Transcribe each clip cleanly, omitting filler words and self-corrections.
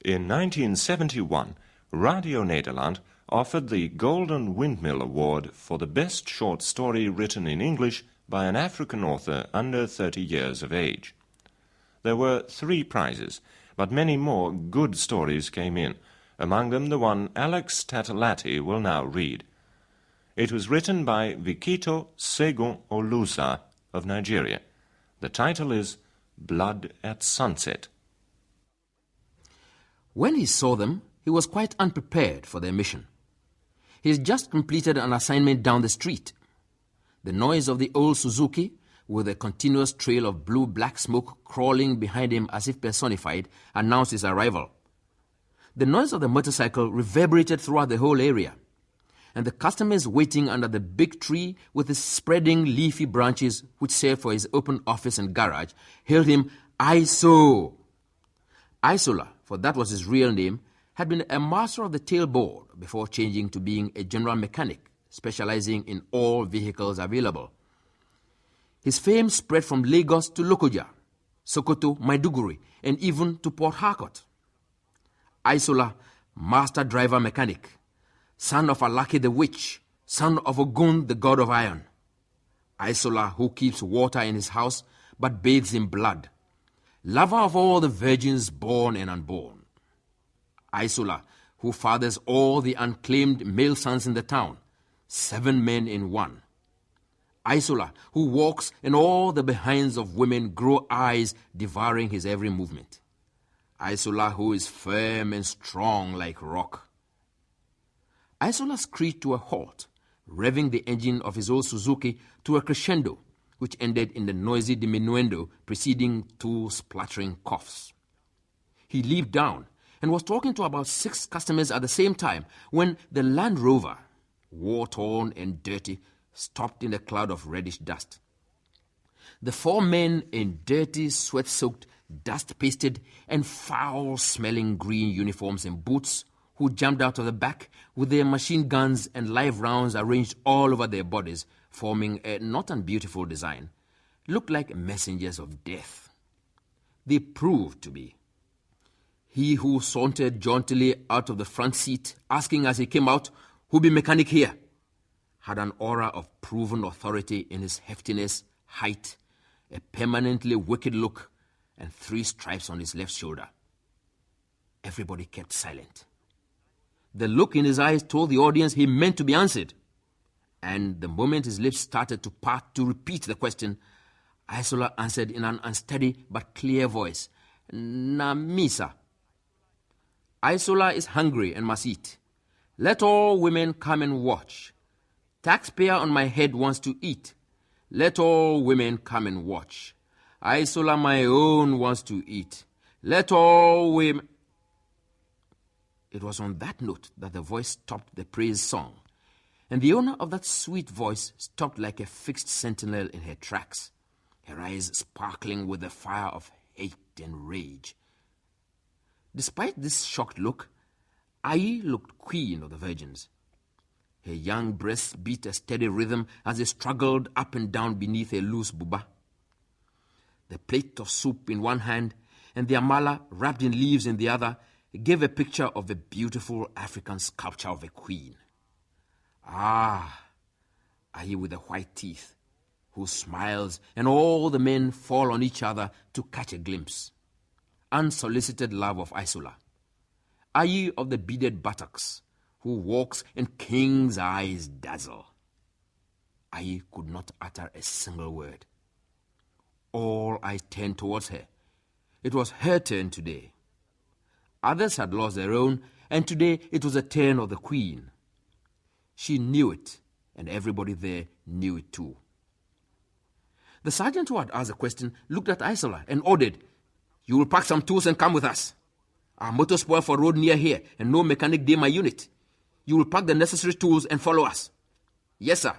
In 1971, Radio Nederland offered the Golden Windmill Award for the best short story written in English by an African author under 30 years of age. There were 3 prizes, but many more good stories came in, among them the one Alex Tatalati will now read. It was written by Vikito Segun Olusa of Nigeria. The title is Blood at Sunset. When he saw them, he was quite unprepared for their mission. He had just completed an assignment down the street. The noise of the old Suzuki, with a continuous trail of blue-black smoke crawling behind him as if personified, announced his arrival. The noise of the motorcycle reverberated throughout the whole area, and the customers waiting under the big tree with its spreading leafy branches, which served for his open office and garage, hailed him Iso. Isola, for that was his real name, had been a master of the tailboard before changing to being a general mechanic, specializing in all vehicles available. His fame spread from Lagos to Lokoja, Sokoto, Maiduguri, and even to Port Harcourt. Isola, master driver mechanic, son of Alaki the witch, son of Ogun the god of iron. Isola, who keeps water in his house but bathes in blood, lover of all the virgins born and unborn. Isola, who fathers all the unclaimed male sons in the town, 7 men in one. Isola, who walks and all the behinds of women grow eyes devouring his every movement. Isola, who is firm and strong like rock. Isola screeched to a halt, revving the engine of his old Suzuki to a crescendo, which ended in the noisy diminuendo preceding 2 splattering coughs. He leaped down and was talking to about 6 customers at the same time when the Land Rover, war-torn and dirty, stopped in a cloud of reddish dust. The 4 men in dirty, sweat-soaked, dust-pasted and foul-smelling green uniforms and boots, who jumped out of the back with their machine guns and live rounds arranged all over their bodies, forming a not unbeautiful design, looked like messengers of death. They proved to be. He who sauntered jauntily out of the front seat, asking as he came out, "Who be mechanic here?" had an aura of proven authority in his heftiness, height, a permanently wicked look, and 3 stripes on his left shoulder. Everybody kept silent. The look in his eyes told the audience he meant to be answered. And the moment his lips started to part to repeat the question, Isola answered in an unsteady but clear voice, "Namisa." Isola is hungry and must eat. Let all women come and watch. Taxpayer on my head wants to eat. Let all women come and watch. Isola my own wants to eat. Let all women... It was on that note that the voice stopped the praise song, and the owner of that sweet voice stopped like a fixed sentinel in her tracks, her eyes sparkling with the fire of hate and rage. Despite this shocked look, Ai looked queen of the virgins. Her young breasts beat a steady rhythm as they struggled up and down beneath a loose buba. The plate of soup in one hand and the amala wrapped in leaves in the other gave a picture of a beautiful African sculpture of a queen. Ah, Ai with the white teeth, who smiles and all the men fall on each other to catch a glimpse. Unsolicited love of Isola. Ai of the beaded buttocks, who walks and king's eyes dazzle. Ai could not utter a single word. All eyes turned towards her. It was her turn today. Others had lost their own, and today it was the turn of the Queen. She knew it, and everybody there knew it too. The sergeant who had asked the question looked at Isola and ordered, "You will pack some tools and come with us. Our motor spoiled for road near here, and no mechanic near my unit. You will pack the necessary tools and follow us." "Yes, sir.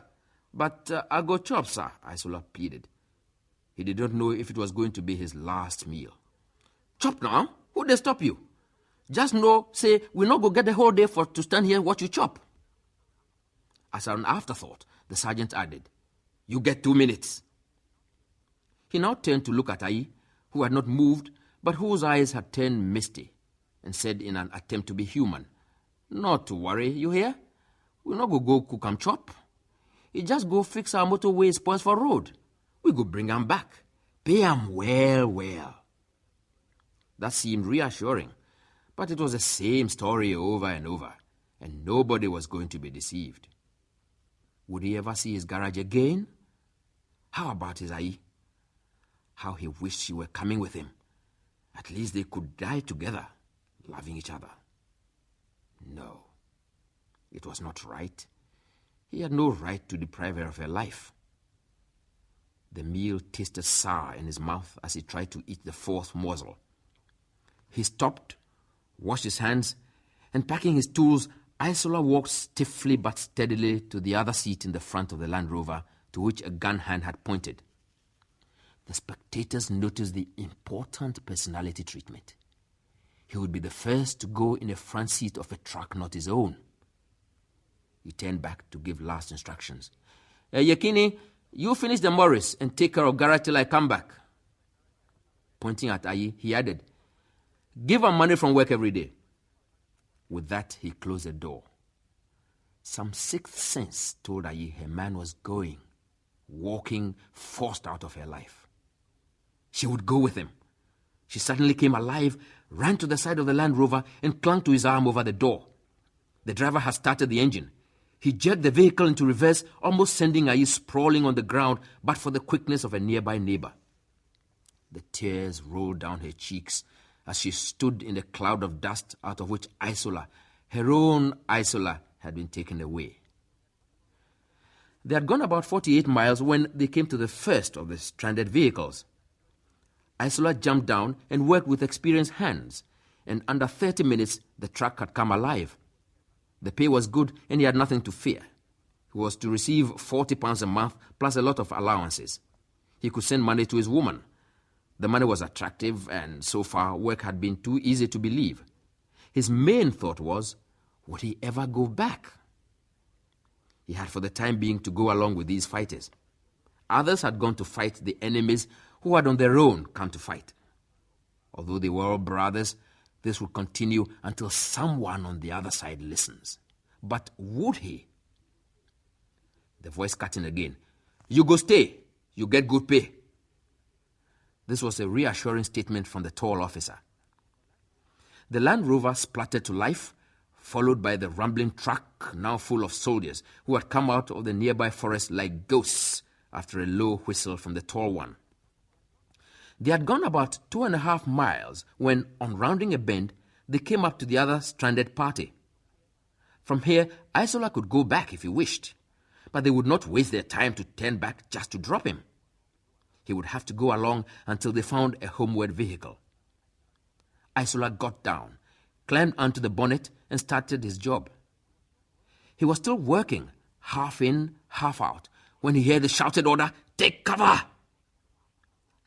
But I'll go chop, sir," Isola pleaded. He did not know if it was going to be his last meal. "Chop now? Who they stop you? Just know, say, we'll not go get the whole day to stand here and watch you chop." As an afterthought, the sergeant added, "You get 2 minutes." He now turned to look at Ai, who had not moved, but whose eyes had turned misty, and said in an attempt to be human, "Not to worry, you hear? We'll not go cook and chop. You just go fix our motorway spoils for road. We go bring 'em back. Pay 'em well. That seemed reassuring, but it was the same story over and over, and nobody was going to be deceived. Would he ever see his garage again? How about his Ai? How he wished she were coming with him. At least they could die together, loving each other. No, it was not right. He had no right to deprive her of her life. The meal tasted sour in his mouth as he tried to eat the 4th morsel. He stopped, washed his hands, and packing his tools, Isola walked stiffly but steadily to the other seat in the front of the Land Rover to which a gun hand had pointed. The spectators noticed the important personality treatment. He would be the first to go in the front seat of a truck not his own. He turned back to give last instructions. "Yakini, you finish the Morris and take care of Garrett till I come back." Pointing at Ai, he added, "Give her money from work every day." With that, he closed the door. Some sixth sense told Ai her man was going, walking, forced out of her life. She would go with him. She suddenly came alive, ran to the side of the Land Rover, and clung to his arm over the door. The driver had started the engine. He jerked the vehicle into reverse, almost sending Ai sprawling on the ground, but for the quickness of a nearby neighbor. The tears rolled down her cheeks as she stood in a cloud of dust out of which Isola, her own Isola, had been taken away. They had gone about 48 miles when they came to the first of the stranded vehicles. Isola jumped down and worked with experienced hands, and under 30 minutes the truck had come alive. The pay was good and he had nothing to fear. He was to receive £40 a month plus a lot of allowances. He could send money to his woman. The money was attractive, and so far work had been too easy to believe. His main thought was, would he ever go back? He had for the time being to go along with these fighters. Others had gone to fight the enemies who had on their own come to fight. Although they were all brothers, this would continue until someone on the other side listens. But would he? The voice cut in again. "You go stay. You get good pay." This was a reassuring statement from the tall officer. The Land Rover spluttered to life, followed by the rumbling truck, now full of soldiers, who had come out of the nearby forest like ghosts after a low whistle from the tall one. They had gone about 2.5 miles when, on rounding a bend, they came up to the other stranded party. From here, Isola could go back if he wished, but they would not waste their time to turn back just to drop him. He would have to go along until they found a homeward vehicle. Isola got down, climbed onto the bonnet, and started his job. He was still working, half in, half out, when he heard the shouted order, "Take cover!"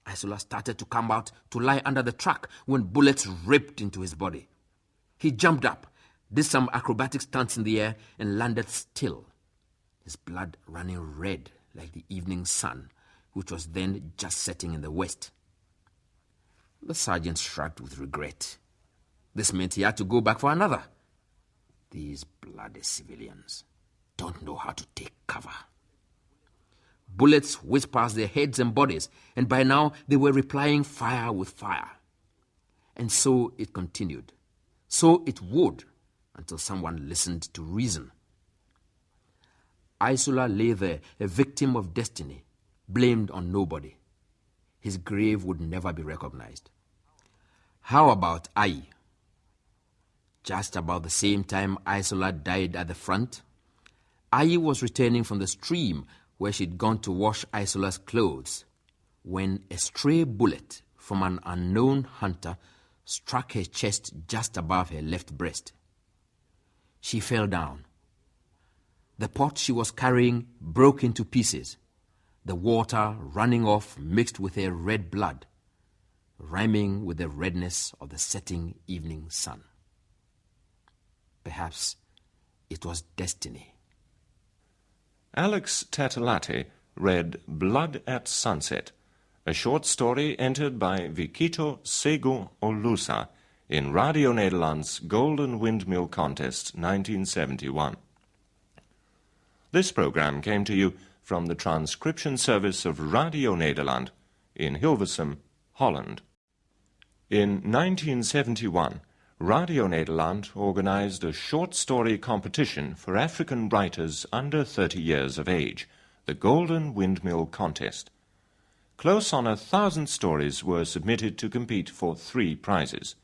Isola started to come out to lie under the truck when bullets ripped into his body. He jumped up, did some acrobatic stunts in the air, and landed still, his blood running red like the evening sun, which was then just setting in the west. The sergeant shrugged with regret. This meant he had to go back for another. These bloody civilians don't know how to take cover. Bullets whizzed past their heads and bodies, and by now they were replying fire with fire. And so it continued. So it would, until someone listened to reason. Isola lay there, a victim of destiny, blamed on nobody. his grave would never be recognized. How about Ai? Just about the same time Isola died at the front, Ai was returning from the stream where she'd gone to wash Isola's clothes when a stray bullet from an unknown hunter struck her chest just above her left breast. She fell down. The pot she was carrying broke into pieces, the water running off mixed with her red blood, rhyming with the redness of the setting evening sun. Perhaps it was destiny. Alex Tatalati read Blood at Sunset, a short story entered by Vikito Segu Olusa in Radio Nederland's Golden Windmill Contest 1971. This program came to you from the transcription service of Radio Nederland in Hilversum, Holland. In 1971, Radio Nederland organized a short story competition for African writers under 30 years of age, the Golden Windmill Contest. Close on 1,000 stories were submitted to compete for 3 prizes.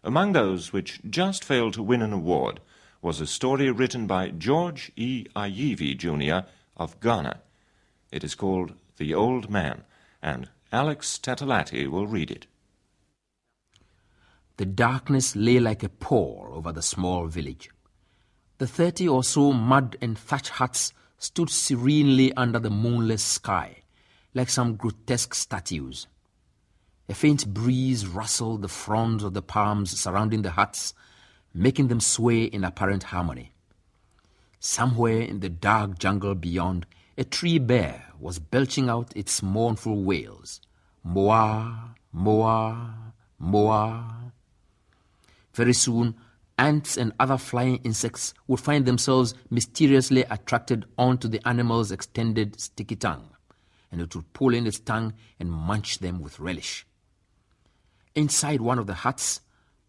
Among those which just failed to win an award was a story written by George E. Ayivi, Jr. of Ghana. It is called The Old Man, and Alex Tatalati will read it. The darkness lay like a pall over the small village. The 30 or so mud and thatch huts stood serenely under the moonless sky, like some grotesque statues. A faint breeze rustled the fronds of the palms surrounding the huts, making them sway in apparent harmony. Somewhere in the dark jungle beyond, a tree bear was belching out its mournful wails. Moa, moa, moa. Very soon, ants and other flying insects would find themselves mysteriously attracted onto the animal's extended sticky tongue, and it would pull in its tongue and munch them with relish. Inside one of the huts,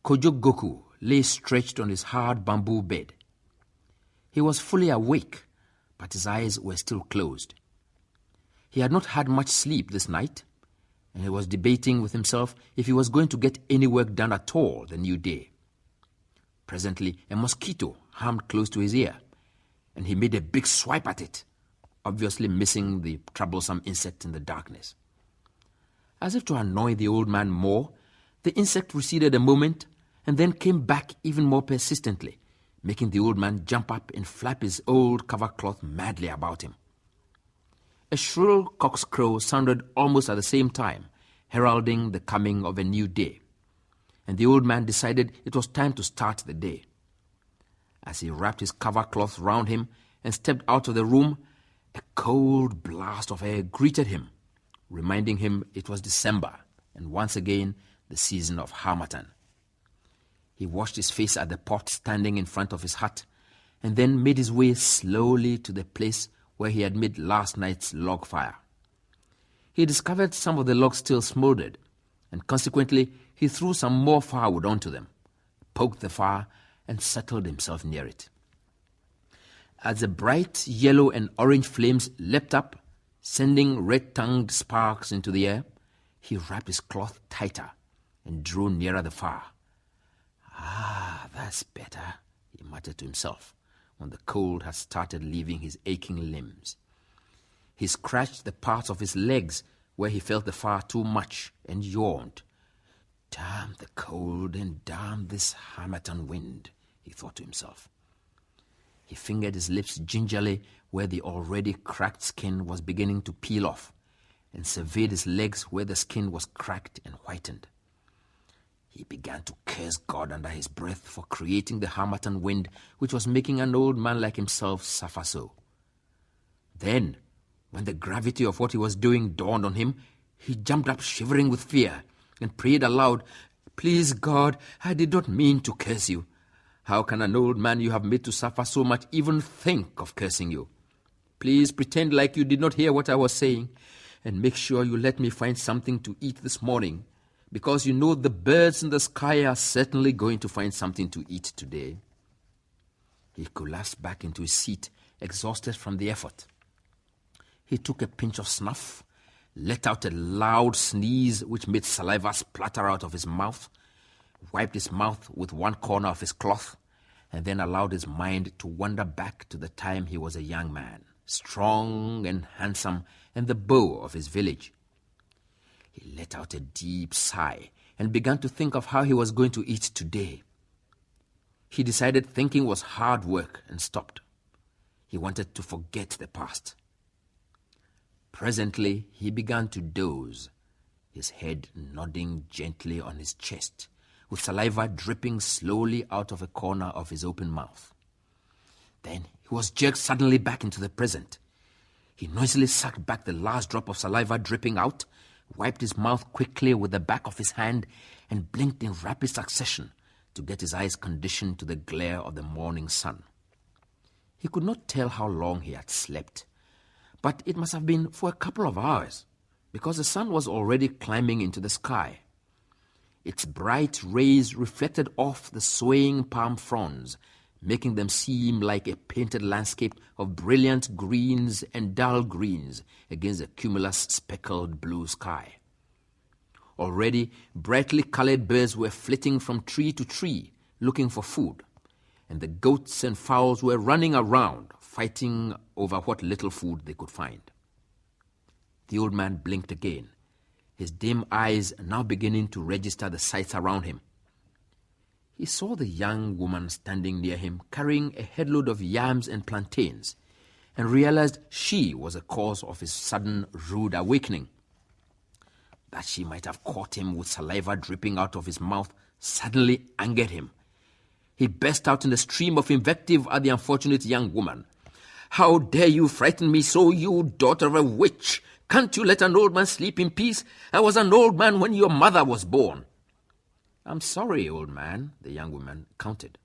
Kojo Goku lay stretched on his hard bamboo bed. He was fully awake, but his eyes were still closed. He had not had much sleep this night, and he was debating with himself if he was going to get any work done at all the new day. Presently, a mosquito hummed close to his ear, and he made a big swipe at it, obviously missing the troublesome insect in the darkness. As if to annoy the old man more, the insect receded a moment and then came back even more persistently, making the old man jump up and flap his old cover cloth madly about him. A shrill cock's crow sounded almost at the same time, heralding the coming of a new day, and the old man decided it was time to start the day. As he wrapped his cover cloth round him and stepped out of the room, a cold blast of air greeted him, reminding him it was December and once again the season of harmattan. He washed his face at the pot standing in front of his hut, and then made his way slowly to the place where he had made last night's log fire. He discovered some of the logs still smoldered, and consequently he threw some more firewood onto them, poked the fire, and settled himself near it. As the bright yellow and orange flames leapt up, sending red-tongued sparks into the air, he wrapped his cloth tighter and drew nearer the fire. "Ah, that's better," he muttered to himself when the cold had started leaving his aching limbs. He scratched the parts of his legs where he felt the fire too much and yawned. "Damn the cold and damn this harmattan wind," he thought to himself. He fingered his lips gingerly where the already cracked skin was beginning to peel off, and surveyed his legs where the skin was cracked and whitened. He began to curse God under his breath for creating the harmattan wind which was making an old man like himself suffer so. Then, when the gravity of what he was doing dawned on him, he jumped up shivering with fear and prayed aloud, "Please, God, I did not mean to curse you. How can an old man you have made to suffer so much even think of cursing you? Please pretend like you did not hear what I was saying, and make sure you let me find something to eat this morning, because you know the birds in the sky are certainly going to find something to eat today." He collapsed back into his seat, exhausted from the effort. He took a pinch of snuff, let out a loud sneeze which made saliva splatter out of his mouth, wiped his mouth with one corner of his cloth, and then allowed his mind to wander back to the time he was a young man, strong and handsome, and the beau of his village. He let out a deep sigh and began to think of how he was going to eat today. He decided thinking was hard work and stopped. He wanted to forget the past. Presently, he began to doze, his head nodding gently on his chest, with saliva dripping slowly out of a corner of his open mouth. Then he was jerked suddenly back into the present. He noisily sucked back the last drop of saliva dripping out, wiped his mouth quickly with the back of his hand, and blinked in rapid succession to get his eyes conditioned to the glare of the morning sun. He could not tell how long he had slept, but it must have been for a couple of hours, because the sun was already climbing into the sky. Its bright rays reflected off the swaying palm fronds, making them seem like a painted landscape of brilliant greens and dull greens against the cumulus speckled blue sky. Already, brightly colored birds were flitting from tree to tree, looking for food, and the goats and fowls were running around, fighting over what little food they could find. The old man blinked again, his dim eyes now beginning to register the sights around him. He saw the young woman standing near him carrying a headload of yams and plantains, and realized she was the cause of his sudden rude awakening. That she might have caught him with saliva dripping out of his mouth suddenly angered him. He burst out in a stream of invective at the unfortunate young woman. "How dare you frighten me so, you daughter of a witch? Can't you let an old man sleep in peace? I was an old man when your mother was born." "I'm sorry, old man," the young woman countered.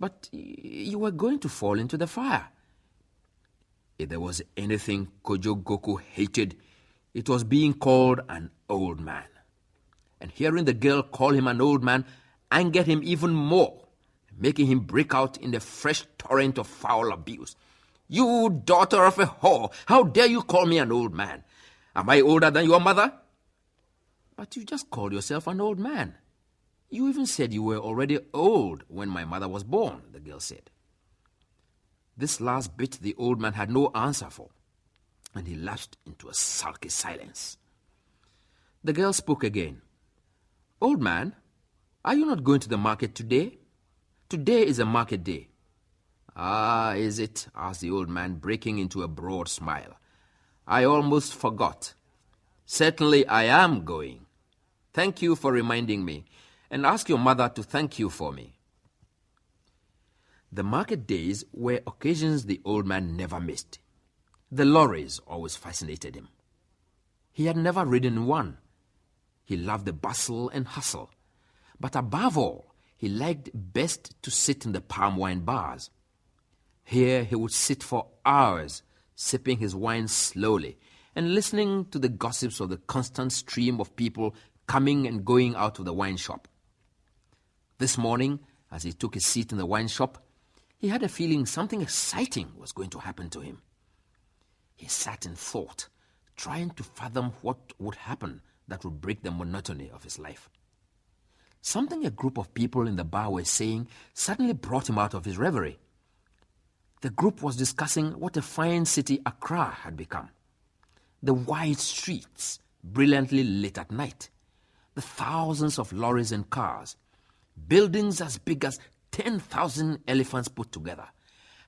"But you were going to fall into the fire." If there was anything Kojo Goku hated, it was being called an old man. And hearing the girl call him an old man angered him even more, making him break out in a fresh torrent of foul abuse. "You daughter of a whore, how dare you call me an old man? Am I older than your mother?" "But you just called yourself an old man. You even said you were already old when my mother was born," the girl said. This last bit the old man had no answer for, and he lapsed into a sulky silence. The girl spoke again. "Old man, are you not going to the market today? Today is a market day." "Ah, is it?" asked the old man, breaking into a broad smile. "I almost forgot. Certainly I am going. Thank you for reminding me, and ask your mother to thank you for me." The market days were occasions the old man never missed. The lorries always fascinated him. He had never ridden in one. He loved the bustle and hustle, but above all, he liked best to sit in the palm wine bars. Here he would sit for hours, sipping his wine slowly and listening to the gossips of the constant stream of people coming and going out of the wine shop. This morning, as he took his seat in the wine shop, he had a feeling something exciting was going to happen to him. He sat in thought, trying to fathom what would happen that would break the monotony of his life. Something a group of people in the bar were saying suddenly brought him out of his reverie. The group was discussing what a fine city Accra had become. The wide streets, brilliantly lit at night, the thousands of lorries and cars, buildings as big as 10,000 elephants put together,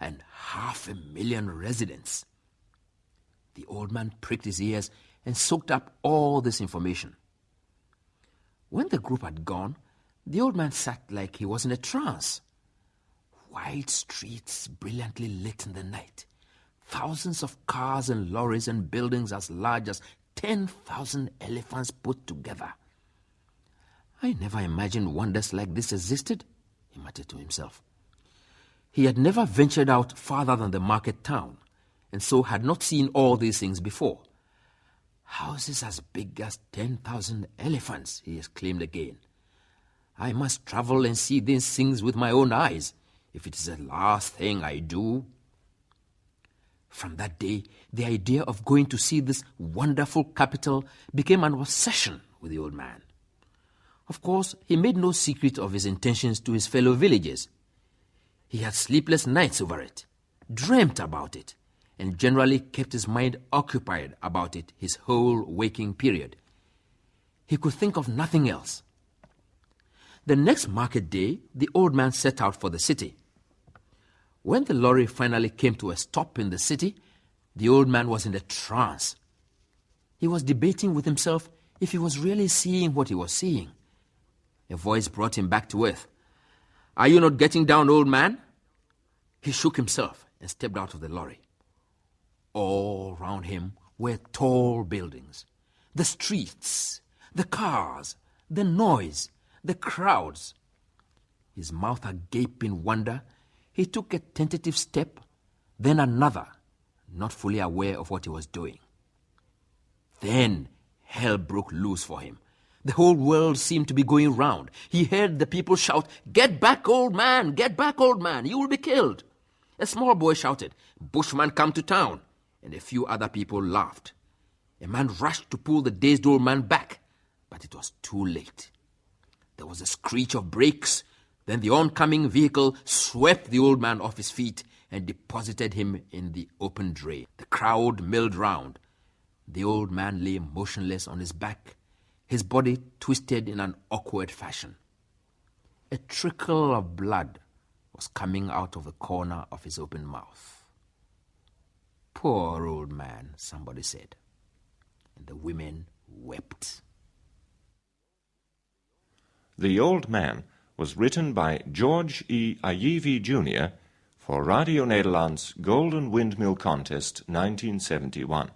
and 500,000 residents. The old man pricked his ears and soaked up all this information. When the group had gone, the old man sat like he was in a trance. Wide streets brilliantly lit in the night, thousands of cars and lorries and buildings as large as 10,000 elephants put together. "I never imagined wonders like this existed," he muttered to himself. He had never ventured out farther than the market town, and so had not seen all these things before. "Houses as big as 10,000 elephants," he exclaimed again. "I must travel and see these things with my own eyes, if it is the last thing I do." From that day, the idea of going to see this wonderful capital became an obsession with the old man. Of course, he made no secret of his intentions to his fellow villagers. He had sleepless nights over it, dreamt about it, and generally kept his mind occupied about it his whole waking period. He could think of nothing else. The next market day, the old man set out for the city. When the lorry finally came to a stop in the city, the old man was in a trance. He was debating with himself if he was really seeing what he was seeing. A voice brought him back to earth. "Are you not getting down, old man?" He shook himself and stepped out of the lorry. All round him were tall buildings, the streets, the cars, the noise, the crowds. His mouth agape in wonder, he took a tentative step, then another, not fully aware of what he was doing. Then hell broke loose for him. The whole world seemed to be going round. He heard the people shout, "Get back, old man! Get back, old man! You will be killed!" A small boy shouted, "Bushman, come to town!" And a few other people laughed. A man rushed to pull the dazed old man back, but it was too late. There was a screech of brakes. Then the oncoming vehicle swept the old man off his feet and deposited him in the open drain. The crowd milled round. The old man lay motionless on his back, his body twisted in an awkward fashion. A trickle of blood was coming out of the corner of his open mouth. "Poor old man," somebody said, and the women wept. The Old Man was written by George E. Ayivi Jr. for Radio Nederland's Golden Windmill Contest 1971.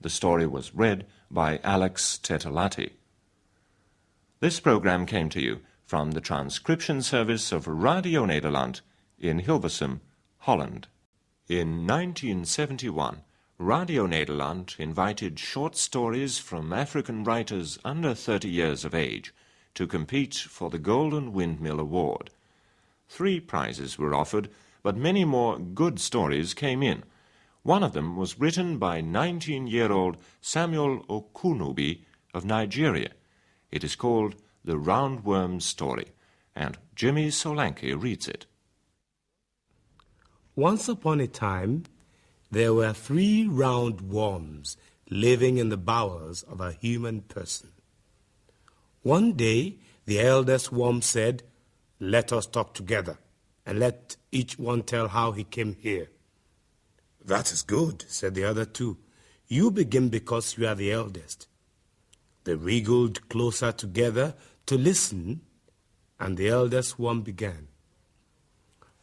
The story was read by Alex Tetalati. This program came to you from the transcription service of Radio Nederland in Hilversum, Holland. In 1971, Radio Nederland invited short stories from African writers under 30 years of age to compete for the Golden Windmill Award. 3 prizes were offered, but many more good stories came in. One of them was written by 19-year-old Samuel Okunubi of Nigeria. It is called The Roundworm Story, and Jimmy Solanke reads it. Once upon a time, there were 3 round worms living in the bowels of a human person. One day, the eldest worm said, "Let us talk together, and let each one tell how he came here." "That is good," said the other 2. "You begin because you are the eldest." They wriggled closer together to listen, and the eldest worm began.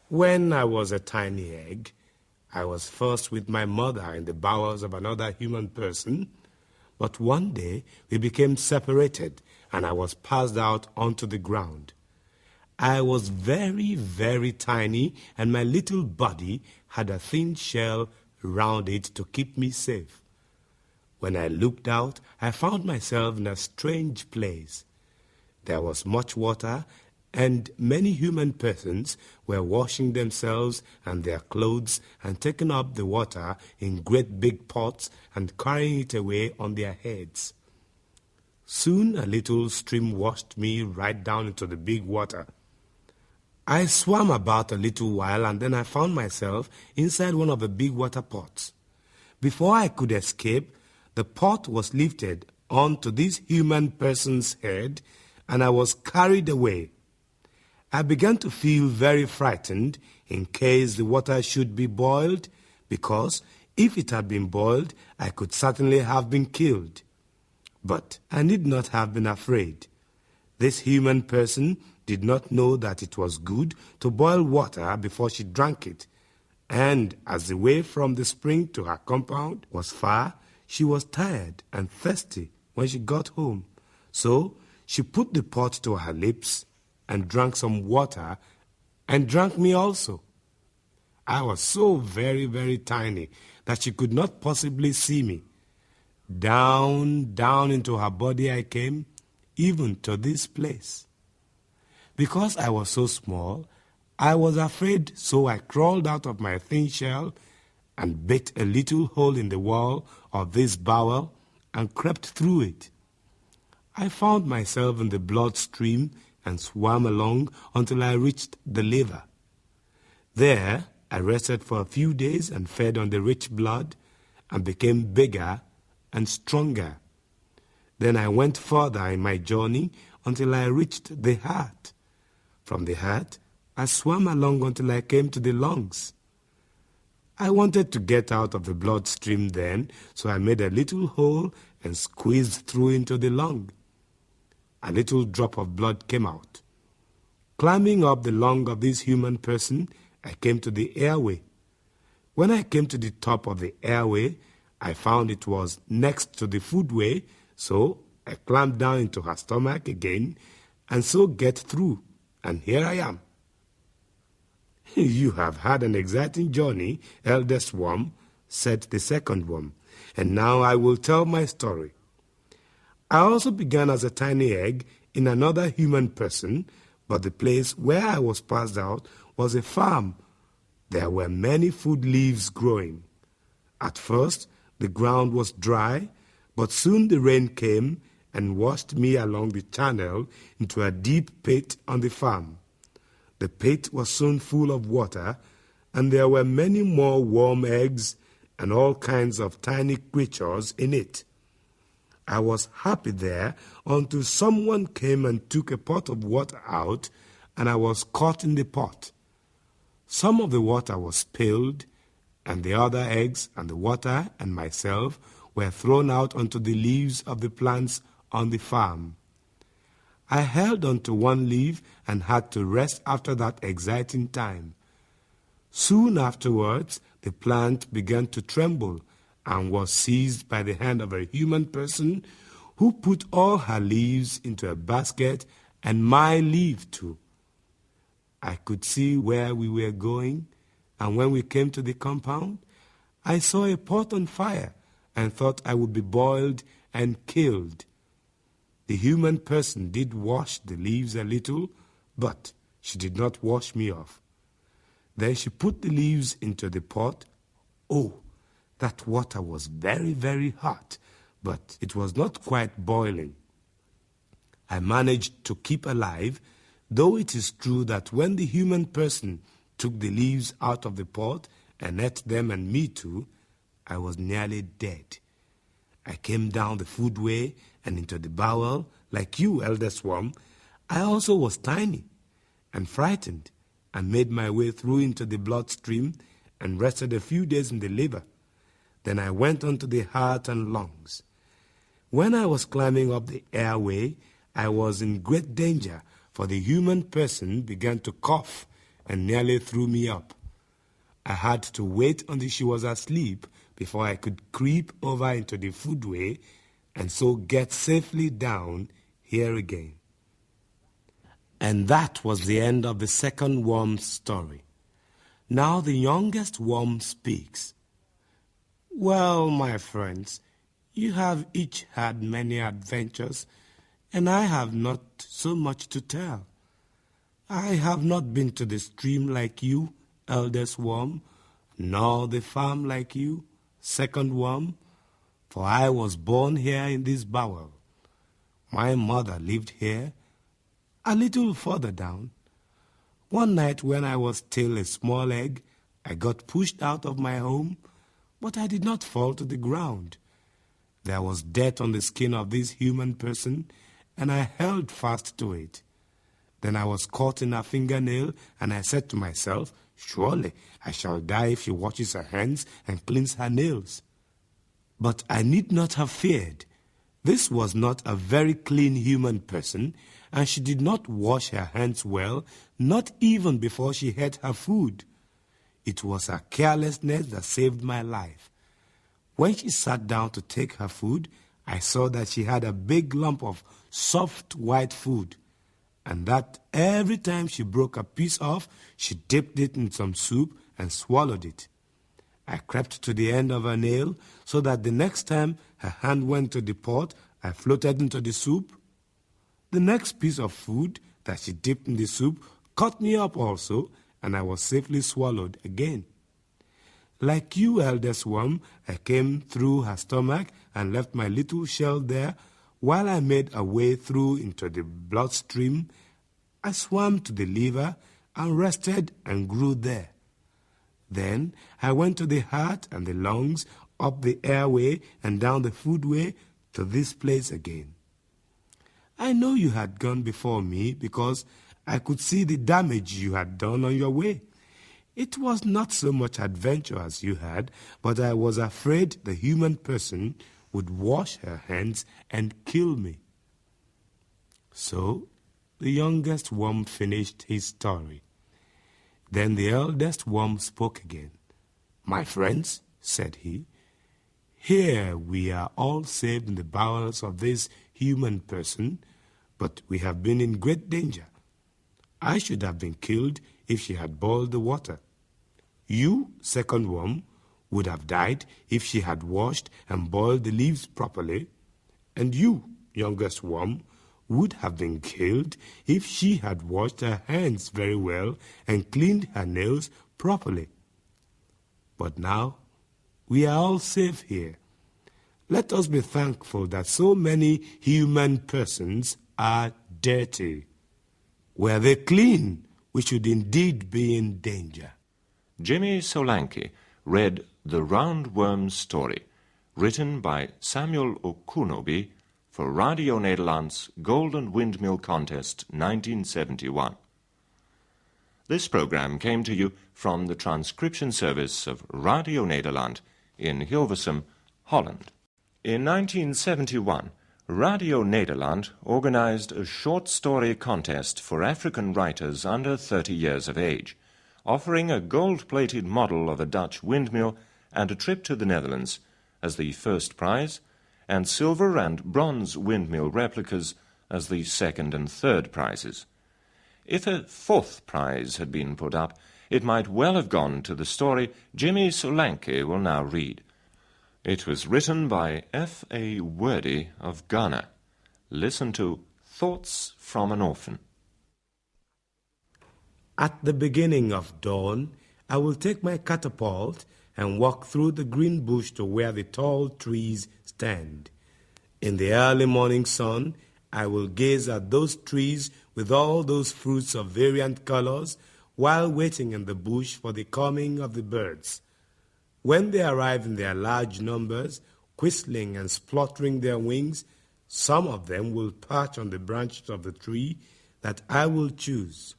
"When I was a tiny egg, I was first with my mother in the bowels of another human person, but one day we became separated, and I was passed out onto the ground. I was very, very tiny, and my little body had a thin shell round it to keep me safe. When I looked out, I found myself in a strange place. There was much water, and many human persons were washing themselves and their clothes and taking up the water in great big pots and carrying it away on their heads. Soon a little stream washed me right down into the big water. I swam about a little while, and then I found myself inside one of the big water pots. Before I could escape, the pot was lifted onto this human person's head, and I was carried away. I began to feel very frightened in case the water should be boiled, because if it had been boiled, I could certainly have been killed. But I need not have been afraid. This human person did not know that it was good to boil water before she drank it, and as the way from the spring to her compound was far, she was tired and thirsty when she got home. So she put the pot to her lips and drank some water and drank me also. I was so very, very tiny that she could not possibly see me. Down, down into her body I came, even to this place. Because I was so small, I was afraid, so I crawled out of my thin shell and bit a little hole in the wall of this bowel and crept through it. I found myself in the blood stream and swam along until I reached the liver. There, I rested for a few days and fed on the rich blood and became bigger and stronger. Then I went further in my journey until I reached the heart. From the heart, I swam along until I came to the lungs. I wanted to get out of the blood stream then, so I made a little hole and squeezed through into the lung. A little drop of blood came out. Climbing up the lung of this human person, I came to the airway. When I came to the top of the airway, I found it was next to the foodway, so I climbed down into her stomach again, and so get through, and here I am. You have had an exciting journey, eldest worm, said the second worm, and now I will tell my story. I also began as a tiny egg in another human person, but the place where I was passed out was a farm. There were many food leaves growing. At first, the ground was dry, but soon the rain came and washed me along the channel into a deep pit on the farm. The pit was soon full of water, and there were many more worm eggs and all kinds of tiny creatures in it. I was happy there until someone came and took a pot of water out, and I was caught in the pot. Some of the water was spilled, and the other eggs and the water and myself were thrown out onto the leaves of the plants on the farm. I held onto one leaf and had to rest after that exciting time. Soon afterwards, the plant began to tremble and was seized by the hand of a human person who put all her leaves into a basket and my leaf too. I could see where we were going, and when we came to the compound, I saw a pot on fire and thought I would be boiled and killed. The human person did wash the leaves a little, but she did not wash me off. Then she put the leaves into the pot. Oh, that water was very, very hot, but it was not quite boiling. I managed to keep alive, though it is true that when the human person took the leaves out of the pot and ate them and me too, I was nearly dead. I came down the foodway and into the bowel, like you, eldest worm. I also was tiny and frightened and made my way through into the bloodstream and rested a few days in the liver. Then I went on to the heart and lungs. When I was climbing up the airway, I was in great danger, for the human person began to cough and nearly threw me up. I had to wait until she was asleep before I could creep over into the foodway and so get safely down here again. And that was the end of the second worm's story. Now the youngest worm speaks. Well, my friends, you have each had many adventures, and I have not so much to tell. I have not been to the stream like you, eldest worm, nor the farm like you, second worm, for I was born here in this bowel. My mother lived here, a little further down. One night when I was still a small egg, I got pushed out of my home, but I did not fall to the ground. There was dirt on the skin of this human person, and I held fast to it. Then I was caught in a fingernail, and I said to myself, surely I shall die if she washes her hands and cleans her nails. But I need not have feared. This was not a very clean human person, and she did not wash her hands well, not even before she ate her food. It was her carelessness that saved my life. When she sat down to take her food, I saw that she had a big lump of soft white food, and that every time she broke a piece off, she dipped it in some soup and swallowed it. I crept to the end of her nail so that the next time her hand went to the pot, I floated into the soup. The next piece of food that she dipped in the soup caught me up also, and I was safely swallowed again. Like you, eldest worm, I came through her stomach and left my little shell there. While I made a way through into the bloodstream, I swam to the liver and rested and grew there. Then I went to the heart and the lungs, up the airway and down the foodway to this place again. I know you had gone before me because I could see the damage you had done on your way. It was not so much adventure as you had, but I was afraid the human person would wash her hands and kill me. So the youngest worm finished his story. Then the eldest worm spoke again. "My friends," said he, "here we are all saved in the bowels of this human person, but we have been in great danger. I should have been killed if she had boiled the water. You, second worm, would have died if she had washed and boiled the leaves properly, and you, youngest worm, would have been killed if she had washed her hands very well and cleaned her nails properly. But now we are all safe here. Let us be thankful that so many human persons are dirty. Were they clean, we should indeed be in danger." Jimmy Solanke read The Roundworm Story, written by Samuel Okunobi for Radio Nederland's Golden Windmill Contest 1971. This program came to you from the transcription service of Radio Nederland in Hilversum, Holland. In 1971, Radio Nederland organized a short story contest for African writers under 30 years of age, offering a gold-plated model of a Dutch windmill and a trip to the Netherlands as the first prize, and silver and bronze windmill replicas as the second and third prizes. If a fourth prize had been put up, it might well have gone to the story Jimmy Solanke will now read. It was written by F.A. Wordy of Ghana. Listen to Thoughts from an Orphan. At the beginning of dawn, I will take my catapult and walk through the green bush to where the tall trees stand. In the early morning sun, I will gaze at those trees with all those fruits of variant colors while waiting in the bush for the coming of the birds. When they arrive in their large numbers, whistling and spluttering their wings, some of them will perch on the branches of the tree that I will choose.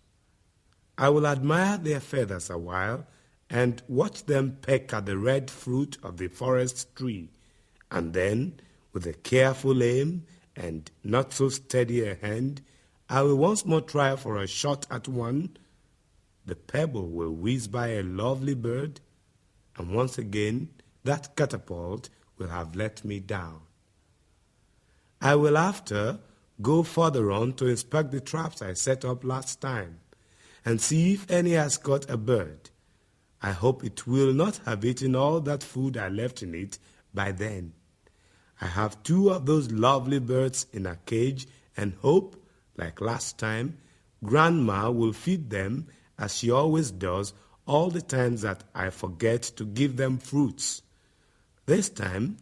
I will admire their feathers a while and watch them peck at the red fruit of the forest tree, and then, with a careful aim and not so steady a hand, I will once more try for a shot at one. The pebble will whiz by a lovely bird, and once again that catapult will have let me down. I will after go further on to inspect the traps I set up last time, and see if any has caught a bird. I hope it will not have eaten all that food I left in it by then. I have 2 of those lovely birds in a cage and hope, like last time, Grandma will feed them as she always does all the times that I forget to give them fruits. This time,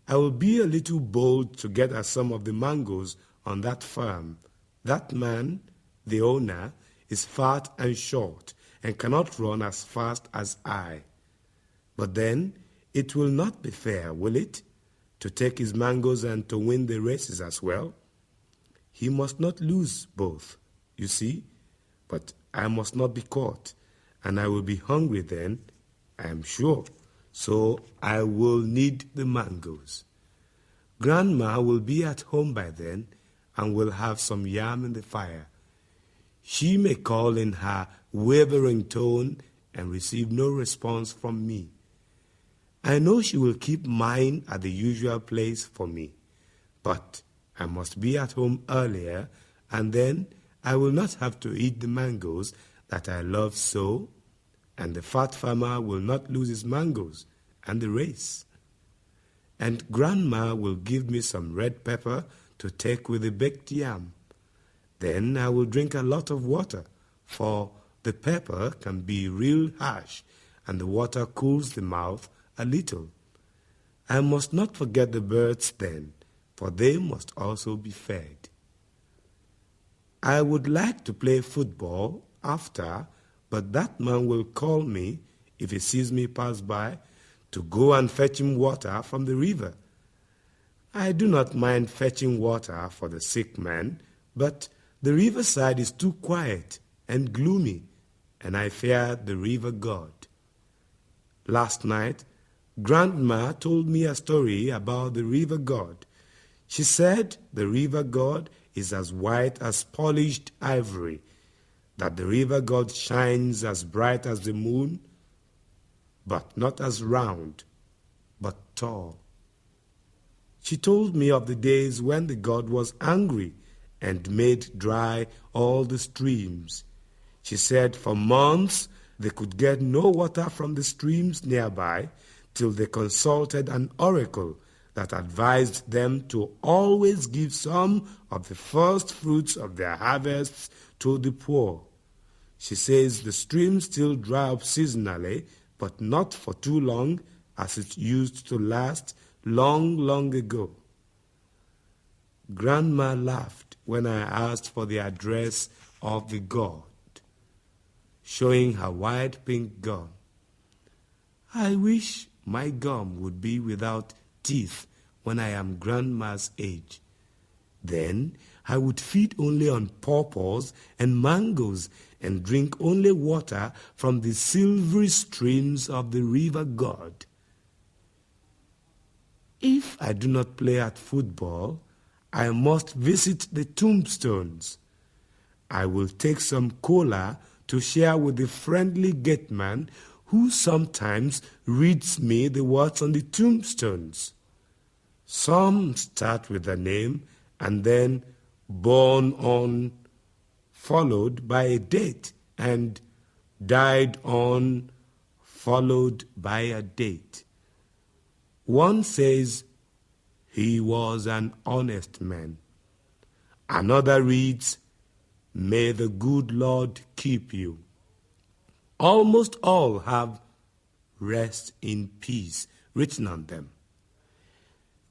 I will be a little bold to get at some of the mangoes on that farm. That man, the owner, is fat and short and cannot run as fast as I. But then, it will not be fair, will it, to take his mangoes and to win the races as well? He must not lose both, you see, but I must not be caught, and I will be hungry then, I am sure, so I will need the mangoes. Grandma will be at home by then and will have some yam in the fire. She may call in her wavering tone and receive no response from me. I know she will keep mine at the usual place for me, but I must be at home earlier, and then I will not have to eat the mangoes that I love so, and the fat farmer will not lose his mangoes and the race. And Grandma will give me some red pepper to take with the baked yam. Then I will drink a lot of water, for the pepper can be real harsh, and the water cools the mouth a little. I must not forget the birds then, for they must also be fed. I would like to play football after, but that man will call me, if he sees me pass by, to go and fetch him water from the river. I do not mind fetching water for the sick man, but the riverside is too quiet and gloomy, and I fear the river god. Last night, Grandma told me a story about the river god. She said the river god is as white as polished ivory, that the river god shines as bright as the moon, but not as round, but tall. She told me of the days when the god was angry and made dry all the streams. She said for months they could get no water from the streams nearby till they consulted an oracle that advised them to always give some of the first fruits of their harvests to the poor. She says the streams still dry up seasonally, but not for too long, as it used to last long, long ago. Grandma laughed when I asked for the address of the god, showing her wide pink gum. I wish my gum would be without teeth when I am Grandma's age. Then I would feed only on pawpaws and mangoes and drink only water from the silvery streams of the river god. If I do not play at football, I must visit the tombstones. I will take some cola to share with the friendly gateman who sometimes reads me the words on the tombstones. Some start with a name and then born on, followed by a date, and died on, followed by a date. One says, he was an honest man. Another reads, may the good Lord keep you. Almost all have rest in peace written on them.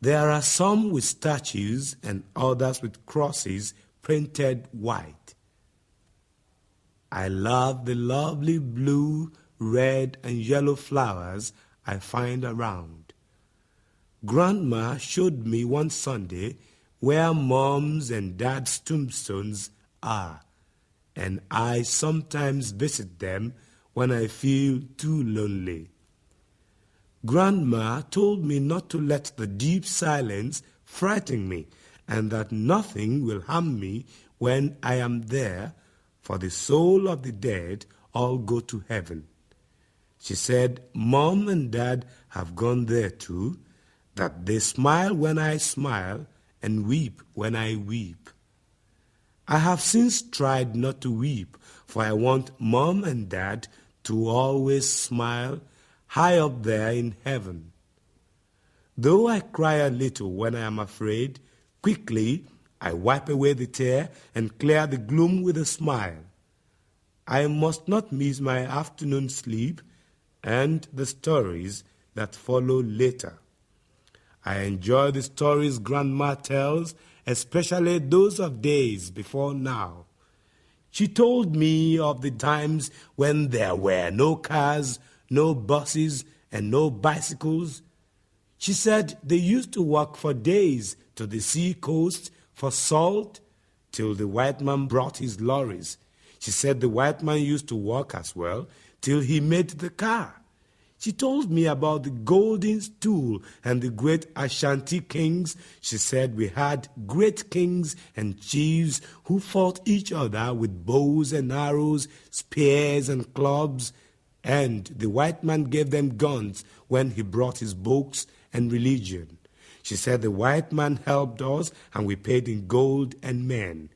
There are some with statues and others with crosses painted white. I love the lovely blue, red, and yellow flowers I find around. Grandma showed me one Sunday where Mom's and Dad's tombstones are, and I sometimes visit them when I feel too lonely. Grandma told me not to let the deep silence frighten me, and that nothing will harm me when I am there, for the soul of the dead all go to heaven. She said Mom and Dad have gone there too, that they smile when I smile and weep when I weep. I have since tried not to weep, for I want Mom and Dad to always smile high up there in heaven. Though I cry a little when I am afraid, quickly I wipe away the tear and clear the gloom with a smile. I must not miss my afternoon sleep and the stories that follow later. I enjoy the stories Grandma tells, especially those of days before now. She told me of the times when there were no cars, no buses, and no bicycles. She said they used to walk for days to the sea coast for salt till the white man brought his lorries. She said the white man used to walk as well till he made the car. She told me about the golden stool and the great Ashanti kings. She said we had great kings and chiefs who fought each other with bows and arrows, spears and clubs, and the white man gave them guns when he brought his books and religion. She said the white man helped us and we paid in gold and men.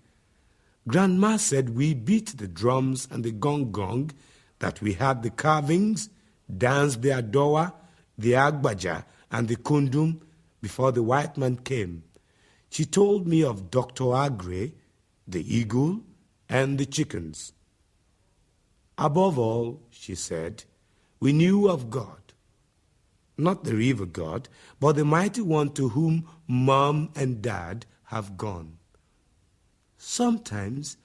Grandma said we beat the drums and the gong, that we had the carvings, danced the adowa, the agbaja, and the kundum before the white man came. She told me of Dr. Agre, the eagle, and the chickens. Above all, she said, we knew of God. Not the river God, but the mighty one to whom Mom and Dad have gone. Sometimes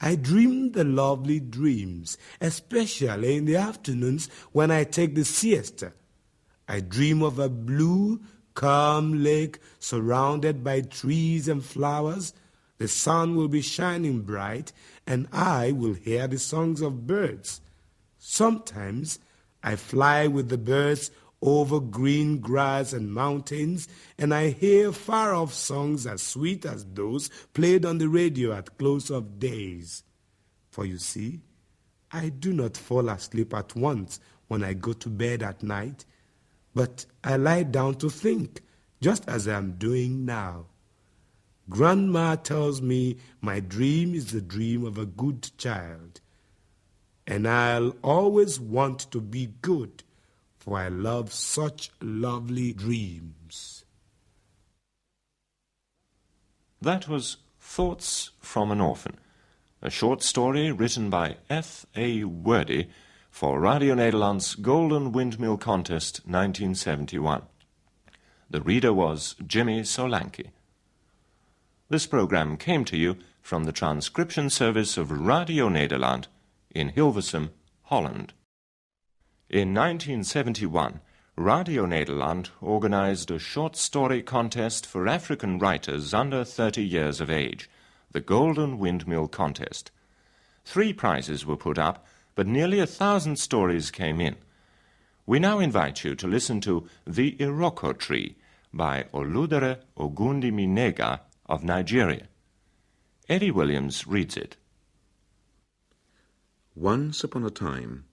I dream the lovely dreams, especially in the afternoons when I take the siesta. I dream of a blue, calm lake surrounded by trees and flowers. The sun will be shining bright, and I will hear the songs of birds. Sometimes I fly with the birds over green grass and mountains, and I hear far-off songs as sweet as those played on the radio at close of days. For you see, I do not fall asleep at once when I go to bed at night, but I lie down to think, just as I am doing now. Grandma tells me my dream is the dream of a good child, and I'll always want to be good, for I love such lovely dreams. That was Thoughts from an Orphan, a short story written by F.A. Wordy for Radio Nederland's Golden Windmill Contest 1971. The reader was Jimmy Solanke. This program came to you from the transcription service of Radio Nederland in Hilversum, Holland. In 1971, Radio Nederland organized a short story contest for African writers under 30 years of age, the Golden Windmill Contest. 3 prizes were put up, but nearly 1,000 stories came in. We now invite you to listen to The Iroko Tree by Oludere Ogundiminega of Nigeria. Eddie Williams reads it. Once upon a time,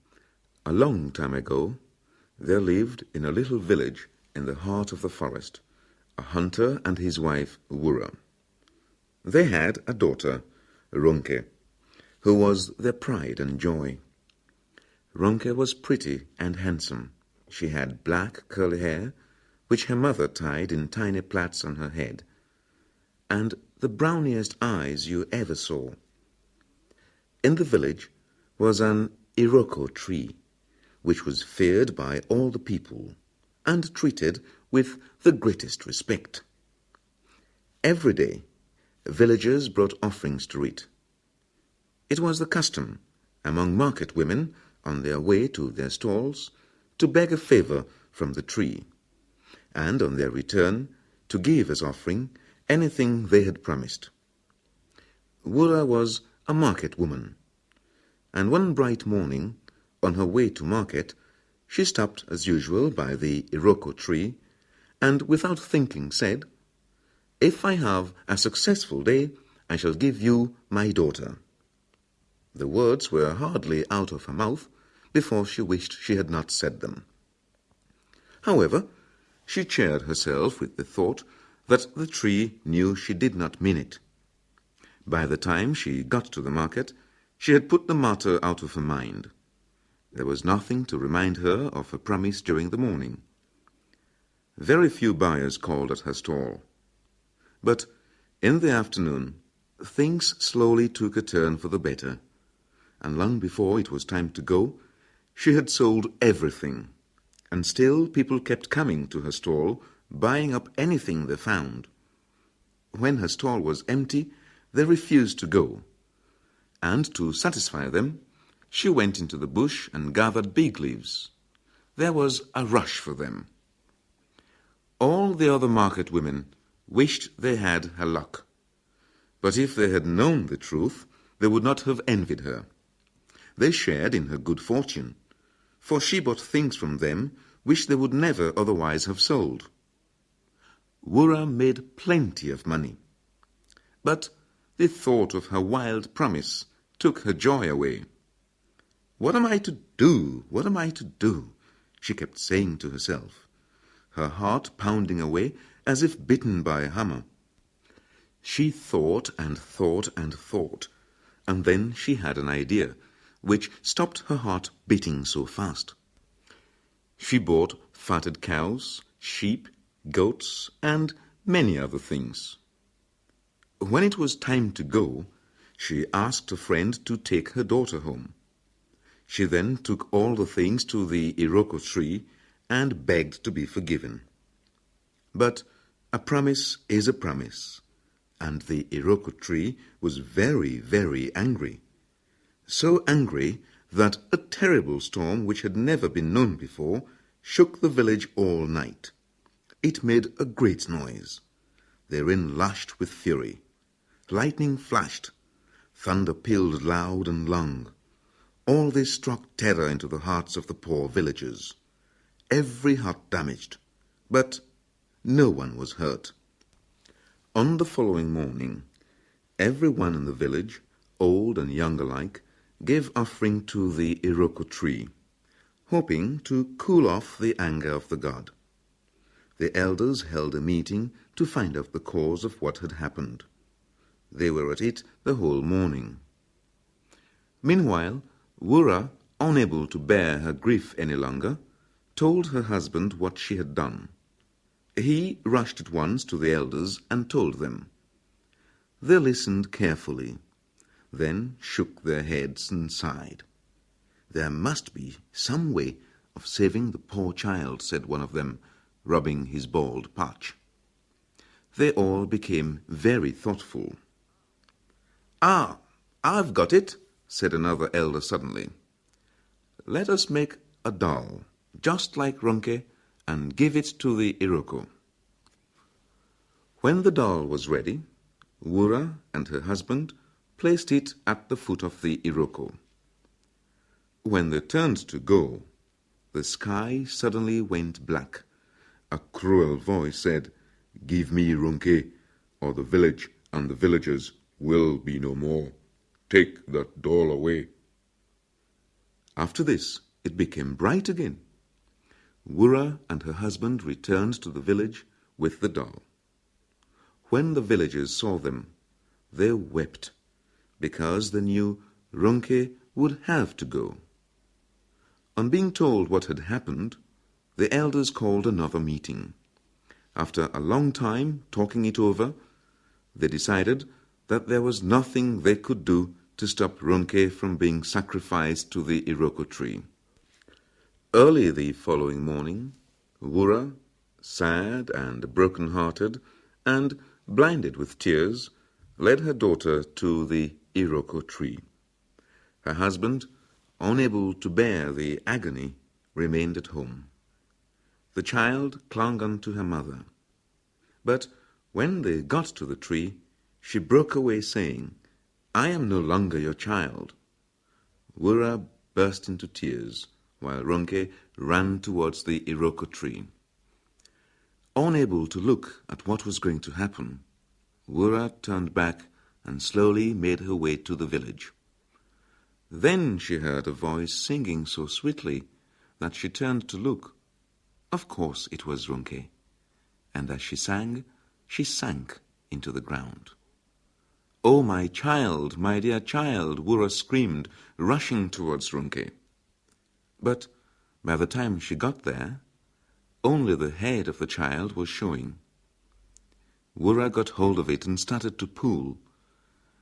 a long time ago, there lived in a little village in the heart of the forest a hunter and his wife Wura. They had a daughter, Ronke, who was their pride and joy. Ronke was pretty and handsome. She had black curly hair, which her mother tied in tiny plaits on her head, and the browniest eyes you ever saw. In the village was an Iroko tree, which was feared by all the people and treated with the greatest respect. Every day, villagers brought offerings to it. It was the custom among market women on their way to their stalls to beg a favor from the tree, and on their return to give as offering anything they had promised. Wura was a market woman, and one bright morning, on her way to market, she stopped as usual by the Iroko tree, and without thinking said, "If I have a successful day, I shall give you my daughter." The words were hardly out of her mouth before she wished she had not said them. However, she cheered herself with the thought that the tree knew she did not mean it. By the time she got to the market, she had put the matter out of her mind. There was nothing to remind her of her promise during the morning. Very few buyers called at her stall. But in the afternoon, things slowly took a turn for the better, and long before it was time to go, she had sold everything, and still people kept coming to her stall, buying up anything they found. When her stall was empty, they refused to go, and to satisfy them, she went into the bush and gathered big leaves. There was a rush for them. All the other market women wished they had her luck, but if they had known the truth, they would not have envied her. They shared in her good fortune, for she bought things from them which they would never otherwise have sold. Wura made plenty of money, but the thought of her wild promise took her joy away. "What am I to do? What am I to do?" she kept saying to herself, her heart pounding away as if bitten by a hammer. She thought and thought and thought, and then she had an idea which stopped her heart beating so fast. She bought fatted cows, sheep, goats, and many other things. When it was time to go, she asked a friend to take her daughter home. She then took all the things to the iroko tree and begged to be forgiven. But a promise is a promise, and the iroko tree was very, very angry. So angry that a terrible storm, which had never been known before, shook the village all night. It made a great noise. The rain lashed with fury. Lightning flashed. Thunder pealed loud and long. All this struck terror into the hearts of the poor villagers. Every hut damaged, but no one was hurt. On the following morning, everyone in the village, old and young alike, gave offering to the iroko tree, hoping to cool off the anger of the god. The elders held a meeting to find out the cause of what had happened. They were at it the whole morning. Meanwhile, Wura, unable to bear her grief any longer, told her husband what she had done. He rushed at once to the elders and told them. They listened carefully, then shook their heads and sighed. There must be some way of saving the poor child, said one of them, rubbing his bald patch. They all became very thoughtful. Ah, I've got it, said another elder suddenly. Let us make a doll, just like Ronke, and give it to the iroko. When the doll was ready, Wura and her husband placed it at the foot of the iroko. When they turned to go, the sky suddenly went black. A cruel voice said, Give me Ronke, or the village and the villagers will be no more. Take that doll away. After this, it became bright again. Wura and her husband returned to the village with the doll. When the villagers saw them, they wept, because they knew Ronke would have to go. On being told what had happened, the elders called another meeting. After a long time talking it over, they decided that there was nothing they could do to stop Ronke from being sacrificed to the iroko tree. Early the following morning, Wura, sad and broken-hearted and blinded with tears, led her daughter to the iroko tree. Her husband, unable to bear the agony, remained at home. The child clung on to her mother. But when they got to the tree, she broke away saying, I am no longer your child. Wura burst into tears, while Ronke ran towards the iroko tree. Unable to look at what was going to happen, Wura turned back and slowly made her way to the village. Then she heard a voice singing so sweetly that she turned to look. Of course it was Ronke, and as she sang, she sank into the ground. Oh, my child, my dear child, Wura screamed, rushing towards Ronke. But by the time she got there, only the head of the child was showing. Wura got hold of it and started to pull,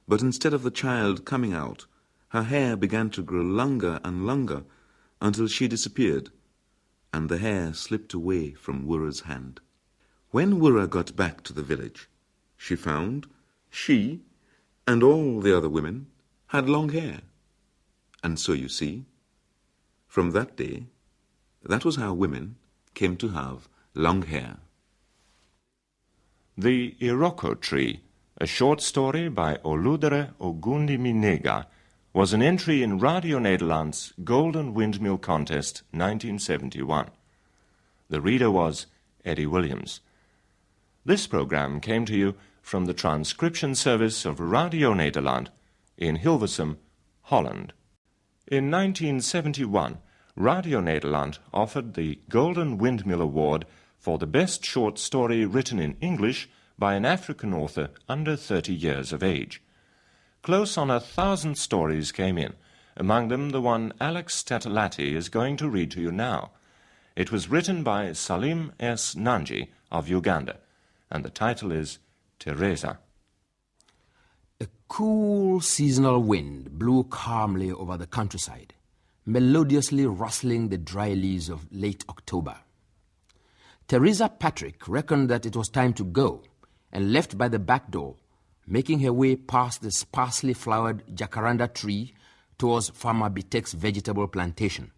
but instead of the child coming out, her hair began to grow longer and longer until she disappeared, and the hair slipped away from Wura's hand. When Wura got back to the village, she found she and all the other women had long hair. And so you see, from that day, that was how women came to have long hair. The Iroko Tree, a short story by Oludere Ogundiminega, was an entry in Radio Nederland's Golden Windmill Contest 1971. The reader was Eddie Williams. This program came to you from the transcription service of Radio Nederland in Hilversum, Holland. In 1971, Radio Nederland offered the Golden Windmill Award for the best short story written in English by an African author under 30 years of age. Close on 1,000 stories came in, among them the one Alex Tatalati is going to read to you now. It was written by Salim S. Nanji of Uganda, and the title is Teresa. A cool seasonal wind blew calmly over the countryside, melodiously rustling the dry leaves of late October. Teresa Patrick reckoned that it was time to go and left by the back door, making her way past the sparsely flowered jacaranda tree towards Farmer Bitek's vegetable plantation.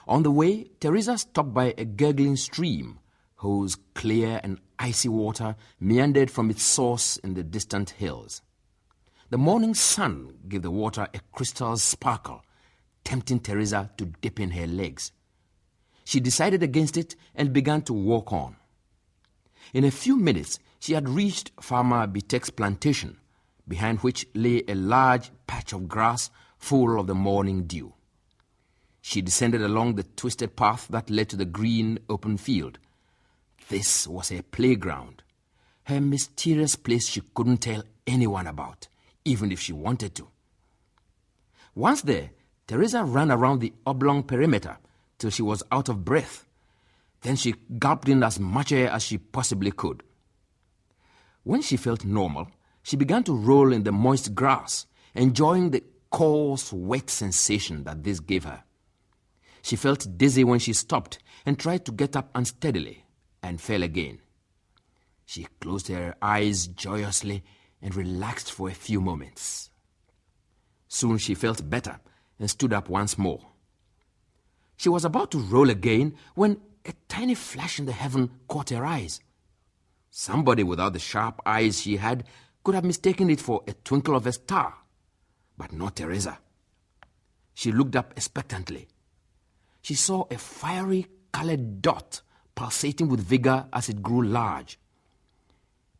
On the way, Teresa stopped by a gurgling stream whose clear and icy water meandered from its source in the distant hills. The morning sun gave the water a crystal sparkle, tempting Teresa to dip in her legs. She decided against it and began to walk on. In a few minutes, she had reached Farmer Bitek's plantation, behind which lay a large patch of grass full of the morning dew. She descended along the twisted path that led to the green open field. This was her playground, her mysterious place she couldn't tell anyone about, even if she wanted to. Once there, Teresa ran around the oblong perimeter till she was out of breath. Then she gulped in as much air as she possibly could. When she felt normal, she began to roll in the moist grass, enjoying the coarse, wet sensation that this gave her. She felt dizzy when she stopped and tried to get up unsteadily and fell again. She closed her eyes joyously and relaxed for a few moments. Soon she felt better and stood up once more. She was about to roll again when a tiny flash in the heaven caught her eyes. Somebody without the sharp eyes she had could have mistaken it for a twinkle of a star, but not Teresa. She looked up expectantly. She saw a fiery-colored dot pulsating with vigor as it grew large.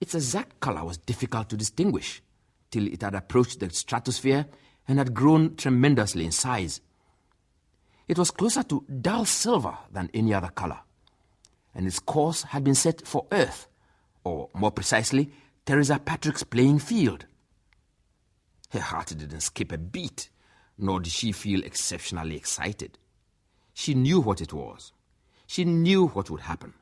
Its exact color was difficult to distinguish till it had approached the stratosphere and had grown tremendously in size. It was closer to dull silver than any other color, and its course had been set for Earth, or more precisely, Teresa Patrick's playing field. Her heart didn't skip a beat, nor did she feel exceptionally excited. She knew what it was. She knew what would happen.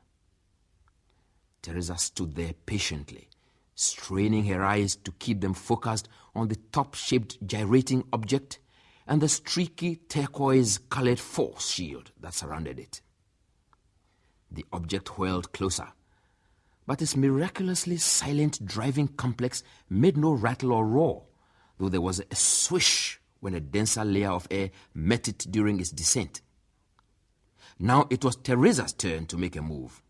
Teresa stood there patiently, straining her eyes to keep them focused on the top-shaped gyrating object and the streaky turquoise-colored force shield that surrounded it. The object whirled closer, but its miraculously silent driving complex made no rattle or roar, though there was a swish when a denser layer of air met it during its descent. Now it was Teresa's turn to make a move.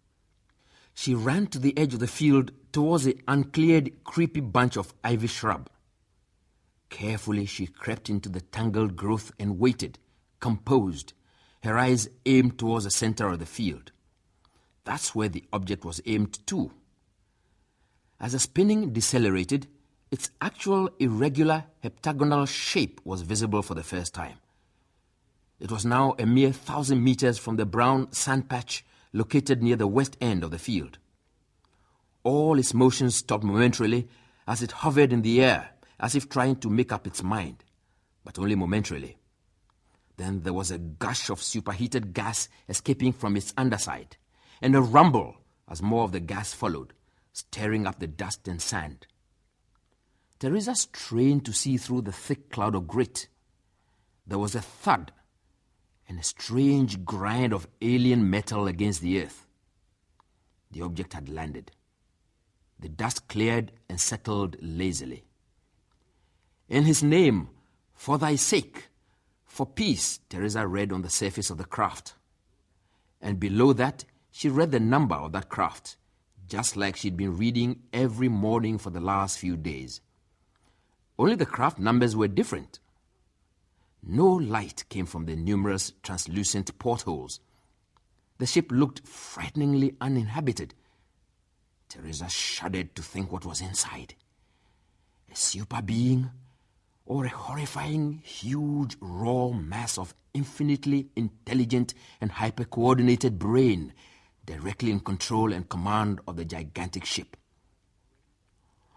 She ran to the edge of the field towards the uncleared, creepy bunch of ivy shrub. Carefully she crept into the tangled growth and waited, composed, her eyes aimed towards the center of the field. That's where the object was aimed too. As the spinning decelerated, its actual irregular heptagonal shape was visible for the first time. It was now a mere 1,000 meters from the brown sand patch located near the west end of the field. All its motions stopped momentarily as it hovered in the air, as if trying to make up its mind, but only momentarily. Then there was a gush of superheated gas escaping from its underside, and a rumble as more of the gas followed, stirring up the dust and sand. Teresa strained to see through the thick cloud of grit. There was a thud and a strange grind of alien metal against the earth. The object had landed. The dust cleared and settled lazily. In his name, for thy sake, for peace, Teresa read on the surface of the craft. And below that, she read the number of that craft, just like she'd been reading every morning for the last few days. Only the craft numbers were different. No light came from the numerous translucent portholes. The ship looked frighteningly uninhabited. Teresa shuddered to think what was inside. A super being, or a horrifying, huge, raw mass of infinitely intelligent and hyper-coordinated brain directly in control and command of the gigantic ship.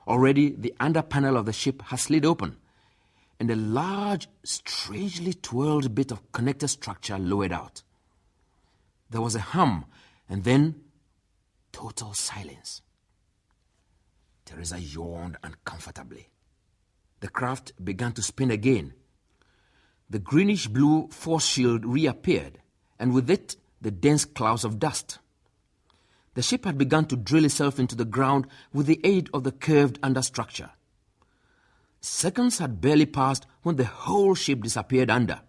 Already the under panel of the ship has slid open, and a large, strangely twirled bit of connector structure lowered out. There was a hum, and then total silence. Teresa yawned uncomfortably. The craft began to spin again. the greenish-blue force shield reappeared, and with it, the dense clouds of dust. The ship had begun to drill itself into the ground with the aid of the curved understructure. Seconds had barely passed when the whole ship disappeared under,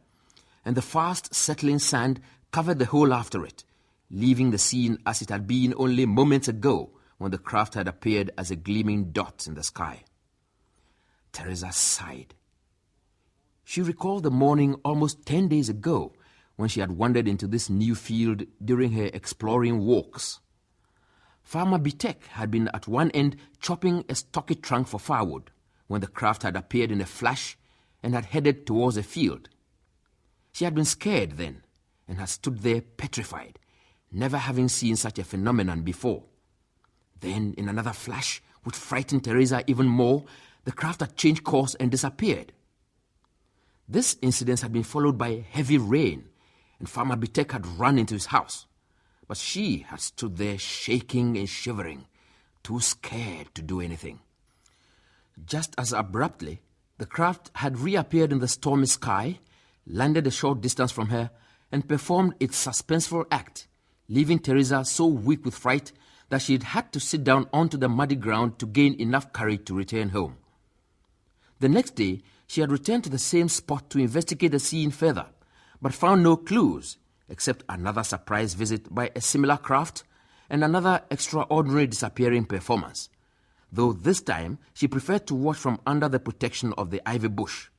and the fast settling sand covered the whole after it, leaving the scene as it had been only moments ago when the craft had appeared as a gleaming dot in the sky. Teresa sighed. She recalled the morning almost 10 days ago when she had wandered into this new field during her exploring walks. Farmer Bitek had been at one end chopping a stocky trunk for firewood when the craft had appeared in a flash and had headed towards a field. She had been scared then and had stood there petrified, never having seen such a phenomenon before. Then, in another flash, which frightened Teresa even more, the craft had changed course and disappeared. This incident had been followed by heavy rain, and Farmer Bitek had run into his house. But she had stood there shaking and shivering, too scared to do anything. Just as abruptly, the craft had reappeared in the stormy sky, landed a short distance from her, and performed its suspenseful act, leaving Teresa so weak with fright that she had to sit down onto the muddy ground to gain enough courage to return home. The next day, she had returned to the same spot to investigate the scene further, but found no clues, except another surprise visit by a similar craft and another extraordinary disappearing performance, though this time she preferred to watch from under the protection of the ivy bush.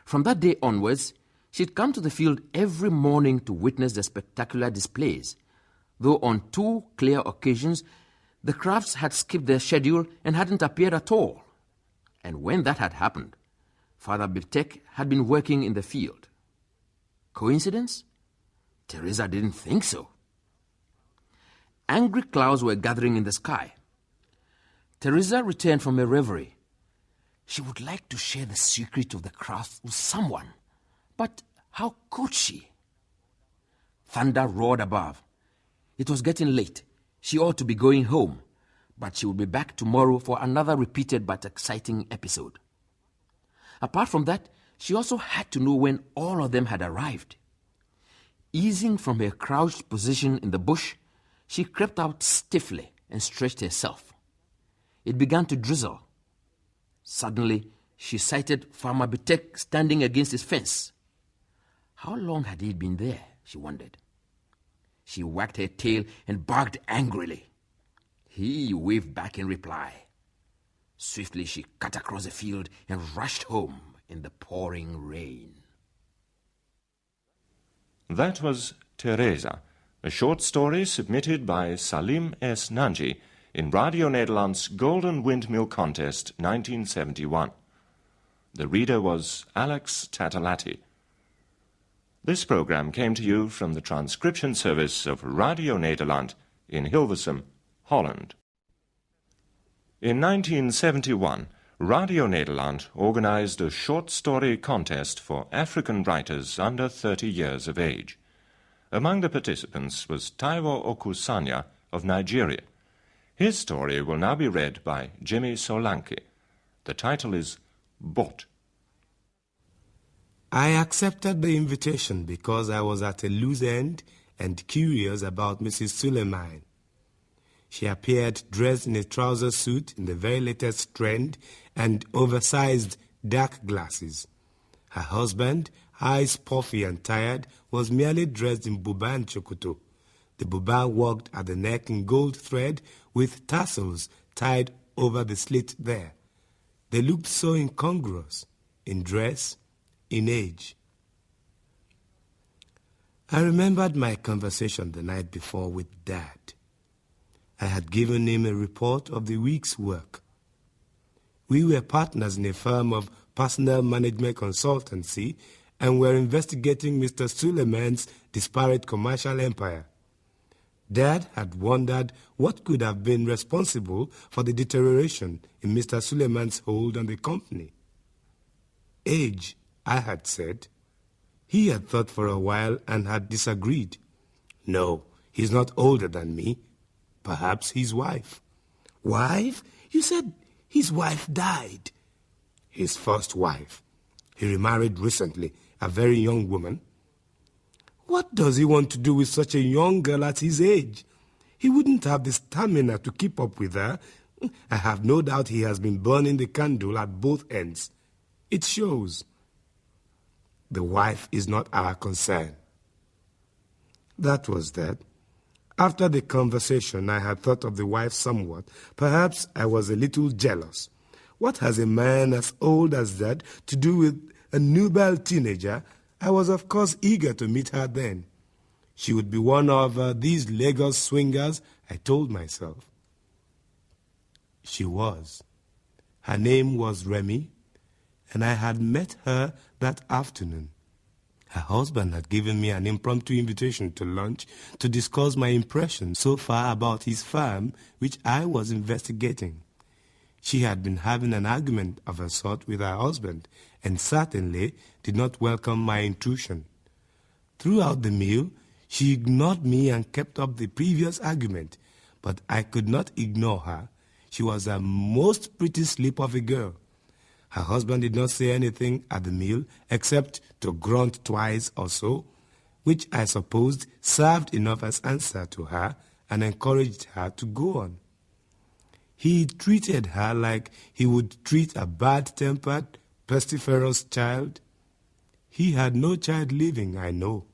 From that day onwards, she'd come to the field every morning to witness the spectacular displays, though on 2 clear occasions the crafts had skipped their schedule and hadn't appeared at all. And when that had happened, Father Bitek had been working in the field. Coincidence? Teresa didn't think so. Angry clouds were gathering in the sky. Teresa returned from her reverie. She would like to share the secret of the craft with someone, but how could she? Thunder roared above. It was getting late. She ought to be going home, but she would be back tomorrow for another repeated but exciting episode. Apart from that, she also had to know when all of them had arrived. Easing from her crouched position in the bush, she crept out stiffly and stretched herself. It began to drizzle. Suddenly, she sighted Farmer Bitek standing against his fence. How long had he been there, she wondered. She wagged her tail and barked angrily. He waved back in reply. Swiftly she cut across the field and rushed home in the pouring rain. That was Teresa, a short story submitted by Salim S. Nanji in Radio Nederland's Golden Windmill Contest 1971. The reader was Alex Tatalati. This program came to you from the transcription service of Radio Nederland in Hilversum, Holland. In 1971, Radio Nederland organized a short story contest for African writers under 30 years of age. Among the participants was Taiwo Okusanya of Nigeria. His story will now be read by Jimmy Solanke. The title is Bot. I accepted the invitation because I was at a loose end and curious about Mrs. Suleiman. She appeared dressed in a trouser suit in the very latest trend and oversized dark glasses. Her husband, eyes puffy and tired, was merely dressed in buba and chokoto. The buba worked at the neck in gold thread with tassels tied over the slit there. They looked so incongruous, in dress, in age. I remembered my conversation the night before with Dad. I had given him a report of the week's work. We were partners in a firm of personnel management consultancy and were investigating Mr. Suleiman's disparate commercial empire. Dad had wondered what could have been responsible for the deterioration in Mr. Suleiman's hold on the company. Age, I had said. He had thought for a while and had disagreed. No, he's not older than me. Perhaps his wife. Wife? You said his wife died. His first wife. He remarried recently, a very young woman. What does he want to do with such a young girl at his age? He wouldn't have the stamina to keep up with her. I have no doubt he has been burning the candle at both ends. It shows. The wife is not our concern. That was that. After the conversation, I had thought of the wife somewhat. Perhaps I was a little jealous. What has a man as old as that to do with a nubile teenager? I was, of course, eager to meet her then. She would be one of these Lagos swingers, I told myself. She was. Her name was Remy, and I had met her that afternoon. Her husband had given me an impromptu invitation to lunch to discuss my impressions so far about his firm, which I was investigating. She had been having an argument of a sort with her husband, and certainly did not welcome my intrusion. Throughout the meal, she ignored me and kept up the previous argument, but I could not ignore her. She was a most pretty slip of a girl. Her husband did not say anything at the meal except to grunt twice or so, which I supposed served enough as answer to her and encouraged her to go on. He treated her like he would treat a bad-tempered, pestiferous child. He had no child living, I know.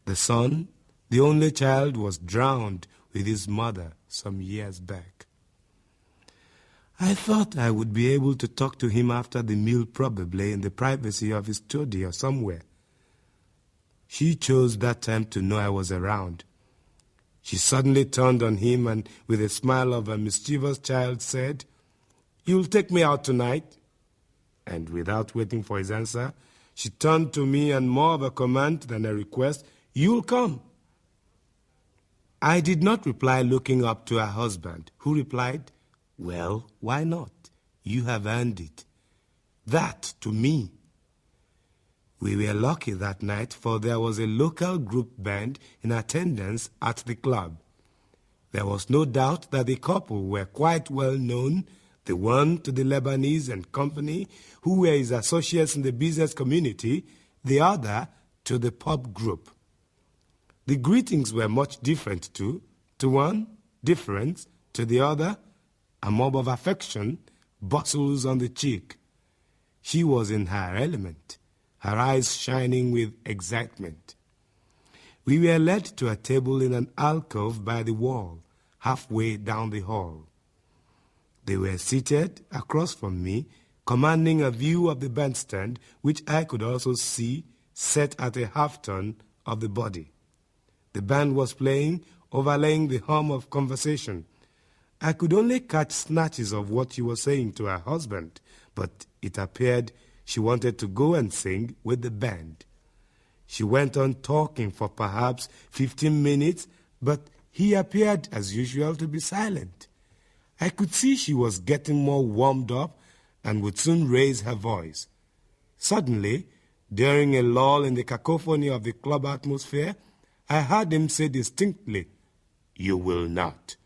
The son, the only child, was drowned with his mother some years back. I thought I would be able to talk to him after the meal, probably in the privacy of his study or somewhere. She chose that time to know I was around. She suddenly turned on him and, with a smile of a mischievous child, said, "You'll take me out tonight?" And without waiting for his answer, she turned to me and, more of a command than a request, "You'll come." I did not reply, looking up to her husband, who replied, "Well, why not? You have earned it." That to me. We were lucky that night, for there was a local group band in attendance at the club. There was no doubt that the couple were quite well known, the one to the Lebanese and company, who were his associates in the business community, the other to the pub group. The greetings were much different too. To one, difference; to the other, a mob of affection, bustles on the cheek. She was in her element, her eyes shining with excitement. We were led to a table in an alcove by the wall, halfway down the hall. They were seated across from me, commanding a view of the bandstand, which I could also see set at a half-turn of the body. The band was playing, overlaying the hum of conversation. I could only catch snatches of what she was saying to her husband, but it appeared she wanted to go and sing with the band. She went on talking for perhaps 15 minutes, but he appeared, as usual, to be silent. I could see she was getting more warmed up and would soon raise her voice. Suddenly, during a lull in the cacophony of the club atmosphere, I heard him say distinctly, "You will not,"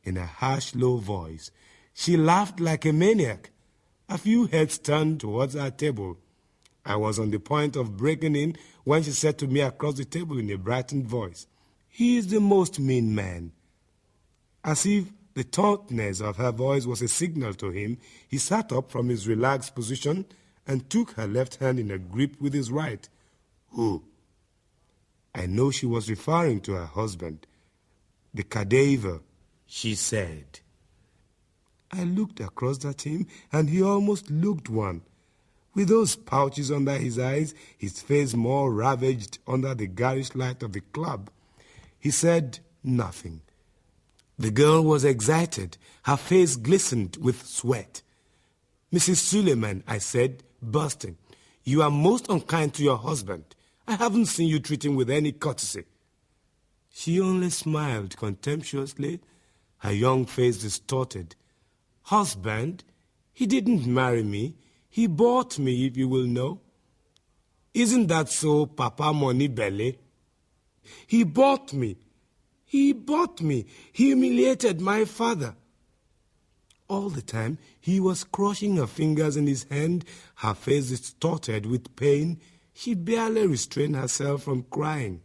in a harsh, low voice. She laughed like a maniac. A few heads turned towards our table. I was on the point of breaking in when she said to me across the table in a brightened voice, "He is the most mean man." As if the tautness of her voice was a signal to him, he sat up from his relaxed position and took her left hand in a grip with his right. "Who?" I know she was referring to her husband. "The cadaver," she said. I looked across at him, and he almost looked one. With those pouches under his eyes, his face more ravaged under the garish light of the club, he said nothing. The girl was excited. Her face glistened with sweat. "Mrs. Suleiman," I said, bursting, "you are most unkind to your husband. I haven't seen you treat him with any courtesy." She only smiled contemptuously, her young face distorted. "Husband? He didn't marry me. He bought me, if you will know. Isn't that so, Papa Money Belly? He bought me. He bought me. He humiliated my father. all the time he was crushing her fingers in his hand, her face distorted with pain. She barely restrained herself from crying.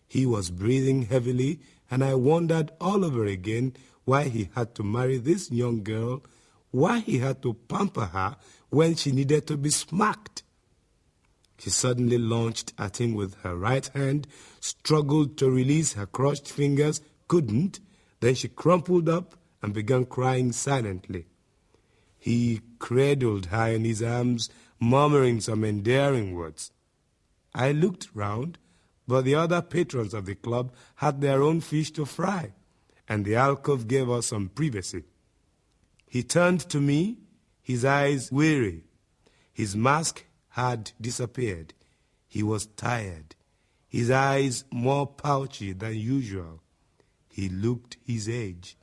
He was breathing heavily, and I wondered all over again why he had to marry this young girl, why he had to pamper her when she needed to be smacked. She suddenly launched at him with her right hand, struggled to release her crushed fingers, couldn't. Then she crumpled up and began crying silently. He cradled her in his arms, murmuring some endearing words. I looked round, but the other patrons of the club had their own fish to fry, and the alcove gave us some privacy. He turned to me, his eyes weary. His mask had disappeared. He was tired, his eyes more pouchy than usual. He looked his age.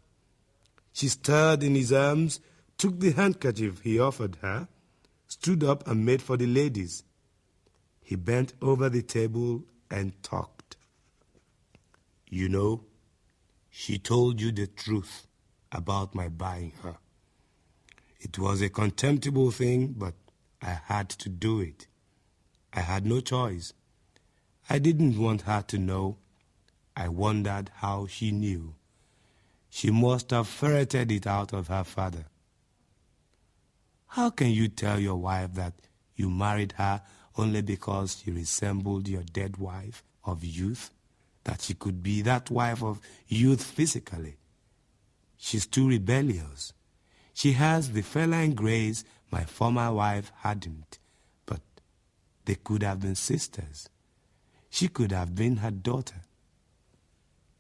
She stirred in his arms, took the handkerchief he offered her, stood up and made for the ladies. He bent over the table and talked. You know, she told you the truth about my buying her. It was a contemptible thing, but I had to do it. I had no choice. I didn't want her to know. I wondered how she knew. She must have ferreted it out of her father. How can you tell your wife that you married her only because she resembled your dead wife of youth, that she could be that wife of youth physically? She's too rebellious. She has the feline grace my former wife hadn't, but they could have been sisters. She could have been her daughter.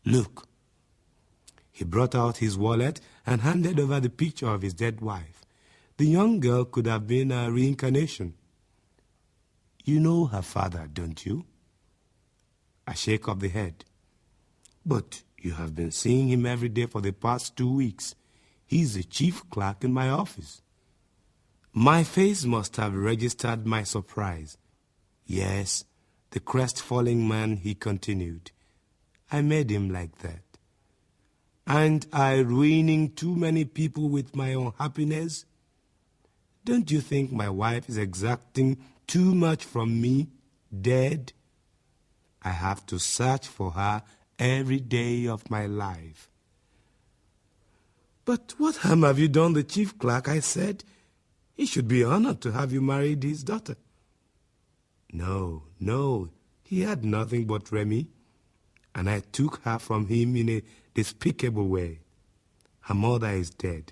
Look. He brought out his wallet and handed over the picture of his dead wife. The young girl could have been a reincarnation. You know her father, don't you? A shake of the head. But you have been seeing him every day for the past 2 weeks. He's the chief clerk in my office. My face must have registered my surprise. Yes, the crestfallen man, he continued. I made him like that. Aren't I ruining too many people with my unhappiness? Don't you think my wife is exacting too much from me, dead? I have to search for her every day of my life. But what harm have you done the chief clerk? I said. He should be honored to have you married his daughter. No, he had nothing but Remy, and I took her from him in a despicable way. Her mother is dead.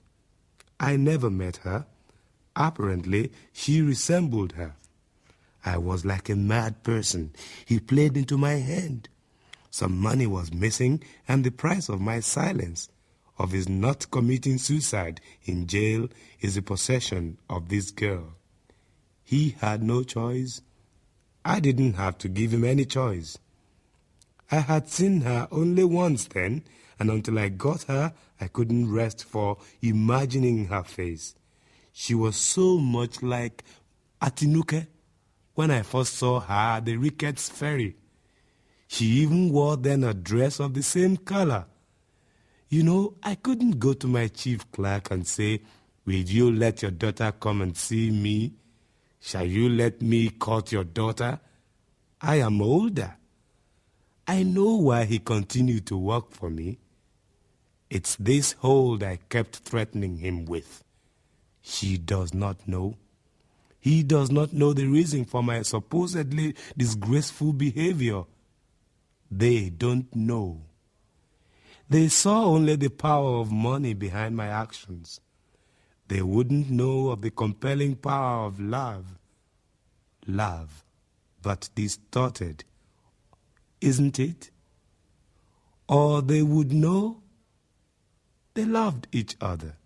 I never met her. Apparently, she resembled her. I was like a mad person. He played into my hand. Some money was missing, and the price of my silence, of his not committing suicide in jail, is the possession of this girl. He had no choice. I didn't have to give him any choice. I had seen her only once then, and until I got her, I couldn't rest for imagining her face. She was so much like Atinuke when I first saw her at the Ricketts Ferry. She even wore then a dress of the same color. You know, I couldn't go to my chief clerk and say, will you let your daughter come and see me? Shall you let me court your daughter? I am older. I know why he continued to work for me. It's this hold I kept threatening him with. She does not know. He does not know the reason for my supposedly disgraceful behavior. They don't know. They saw only the power of money behind my actions. They wouldn't know of the compelling power of love. Love, but distorted, isn't it? Or they would know they loved each other.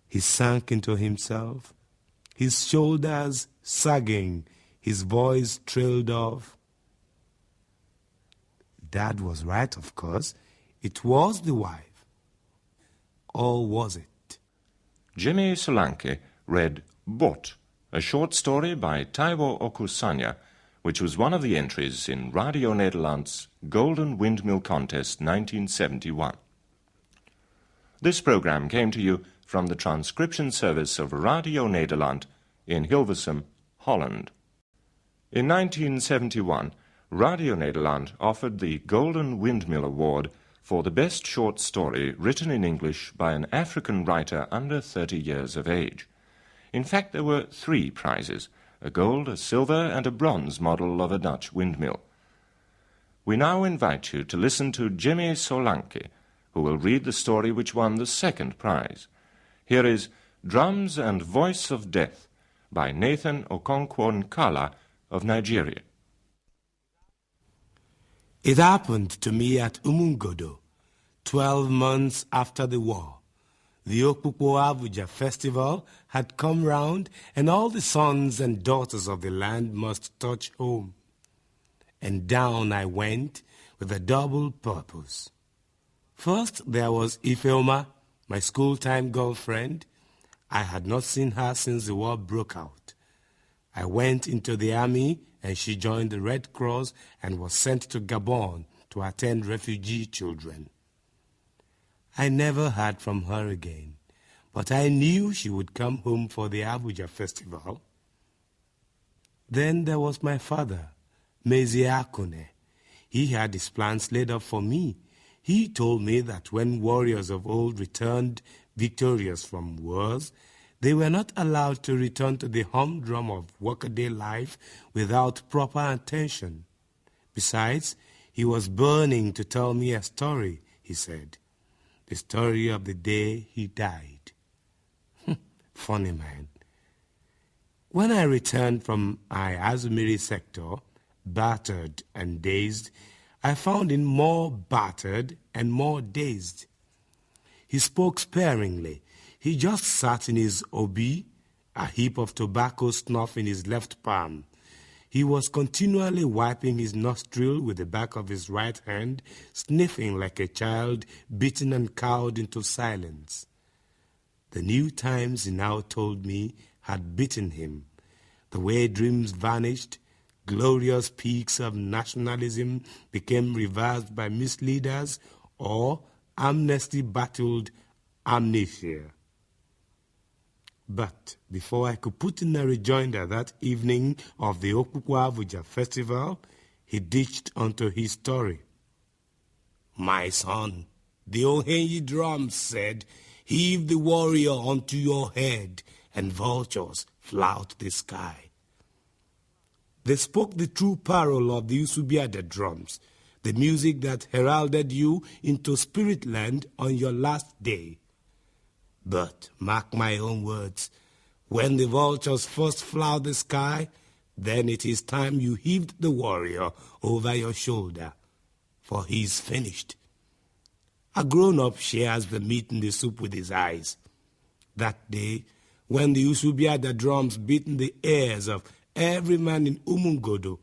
He sank into himself, his shoulders sagging, his voice trailed off. Dad was right, of course. It was the wife. Or was it? Jimmy Solanke read Bot, a short story by Taiwo Okusanya, which was one of the entries in Radio Nederland's Golden Windmill Contest 1971. This program came to you from the transcription service of Radio Nederland in Hilversum, Holland. In 1971, Radio Nederland offered the Golden Windmill Award for the best short story written in English by an African writer under 30 years of age. In fact, there were 3 prizes: a gold, a silver, and a bronze model of a Dutch windmill. We now invite you to listen to Jimmy Solanke, who will read the story which won the 2nd prize. Here is Drums and Voice of Death by Nathan Okonkwo-Nkala of Nigeria. It happened to me at Umungodo, 12 months after the war. The Okpukpo Abuja festival had come round, and all the sons and daughters of the land must touch home. And down I went with a double purpose. First, there was Ifeoma, my school-time girlfriend. I had not seen her since the war broke out. I went into the army, and she joined the Red Cross and was sent to Gabon to attend refugee children. I never heard from her again, but I knew she would come home for the Abuja festival. Then there was my father, Mezie Akune. He had his plans laid up for me. He told me that when warriors of old returned victorious from wars, they were not allowed to return to the humdrum of workaday life without proper attention. Besides, he was burning to tell me a story, he said. The story of the day he died. Funny man. When I returned from my Azumiri sector, battered and dazed, I found him more battered and more dazed. He spoke sparingly. He just sat in his obi, a heap of tobacco snuff in his left palm. He was continually wiping his nostril with the back of his right hand, sniffing like a child beaten and cowed into silence. The new times, he now told me, had beaten him. The way dreams vanished, glorious peaks of nationalism became reversed by misleaders, or amnesty battled amnesia. But before I could put in a rejoinder that evening of the Okpukpo Abuja festival, he ditched onto his story. My son, the Ohenyi drums said, heave the warrior onto your head, and vultures flout the sky. They spoke the true parole of the Usubiada drums, the music that heralded you into spirit land on your last day. But mark my own words, when the vultures first flout the sky, then it is time you heaved the warrior over your shoulder, for he's finished. A grown-up shares the meat and the soup with his eyes. That day, when the Usubiada drums beat in the ears of every man in Umungodo,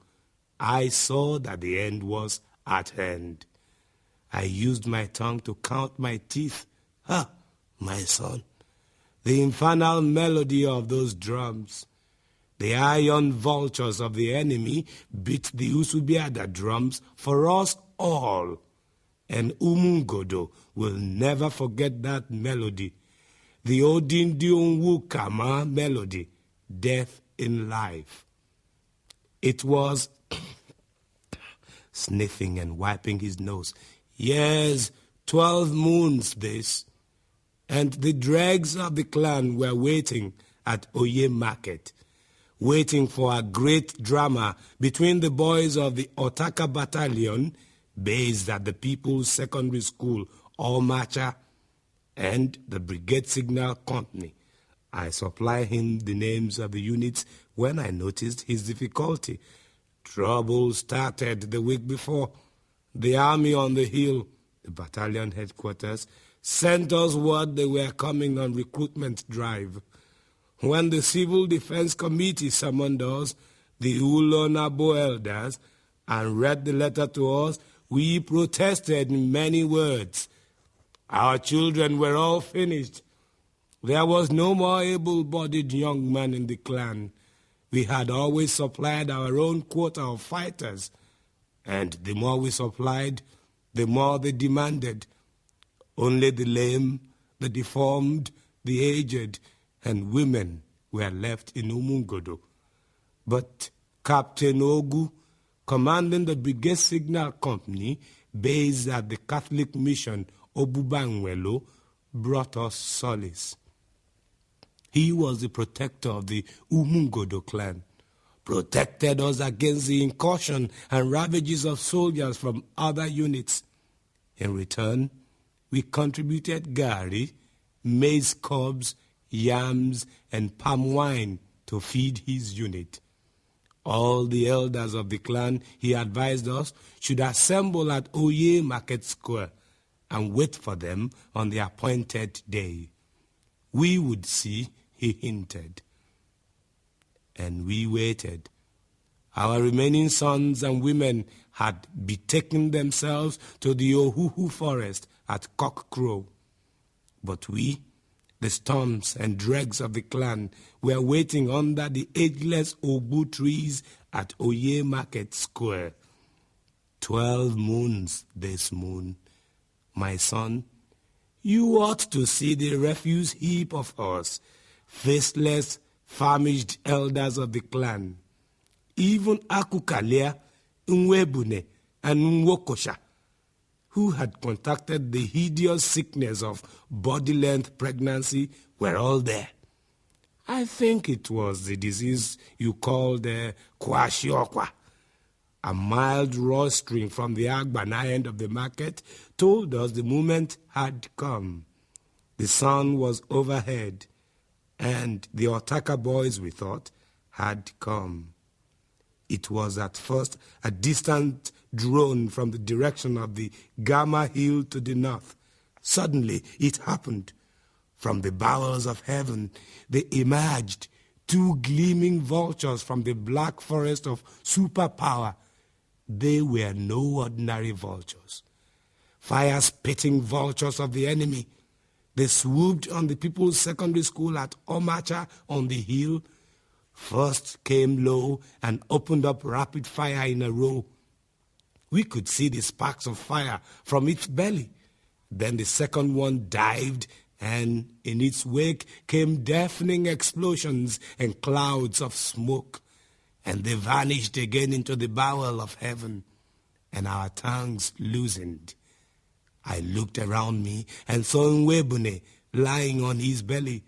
I saw that the end was at hand. I used my tongue to count my teeth. My son, the infernal melody of those drums. The iron vultures of the enemy beat the Usubiada drums for us all. And Umungodo will never forget that melody. The Odindion Kama melody, death in life. It was sniffing and wiping his nose. Yes, 12 moons this. And the dregs of the clan were waiting at Oye Market, waiting for a great drama between the boys of the Otaka Battalion, based at the People's Secondary School, Almacha, and the Brigade Signal Company. I supply him the names of the units when I noticed his difficulty. Trouble started the week before. The army on the hill, the battalion headquarters, sent us word they were coming on recruitment drive. When the Civil Defense Committee summoned us, the Ulonabo elders, and read the letter to us, we protested in many words. Our children were all finished. There was no more able-bodied young man in the clan. We had always supplied our own quota of fighters, and the more we supplied, the more they demanded. Only the lame, the deformed, the aged, and women were left in Umungodo. But Captain Ogu, commanding the Brigade Signal Company based at the Catholic Mission Obubangwelo, brought us solace. He was the protector of the Umungodo clan, protected us against the incursion and ravages of soldiers from other units. In return, we contributed gari, maize cobs, yams, and palm wine to feed his unit. All the elders of the clan, he advised us, should assemble at Oye Market Square and wait for them on the appointed day. We would see, he hinted. And we waited. Our remaining sons and women had betaken themselves to the Ohuhu forest at cockcrow. But we, the storms and dregs of the clan, were waiting under the ageless Ogbu trees at Oye Market Square. 12 moons this moon. My son, you ought to see the refuse heap of us, faceless, famished elders of the clan. Even Akukalea, Nwebune, and Nwokosha, who had contracted the hideous sickness of body-length pregnancy, were all there. I think it was the disease you called kwashiokwa. A mild rostering from the Agbana end of the market told us the moment had come. The sun was overhead, and the Otaka boys, we thought, had come. It was at first a distant drone from the direction of the Gamma Hill to the north. Suddenly it happened. From the bowels of heaven they emerged, 2 gleaming vultures from the black forest of superpower. They were no ordinary vultures. Fire-spitting vultures of the enemy. They swooped on the People's Secondary School at Omacha on the hill. First came low and opened up rapid fire in a row. We could see the sparks of fire from its belly. Then the second one dived, and in its wake came deafening explosions and clouds of smoke. And they vanished again into the bowel of heaven, and our tongues loosened. I looked around me and saw Nwebune lying on his belly.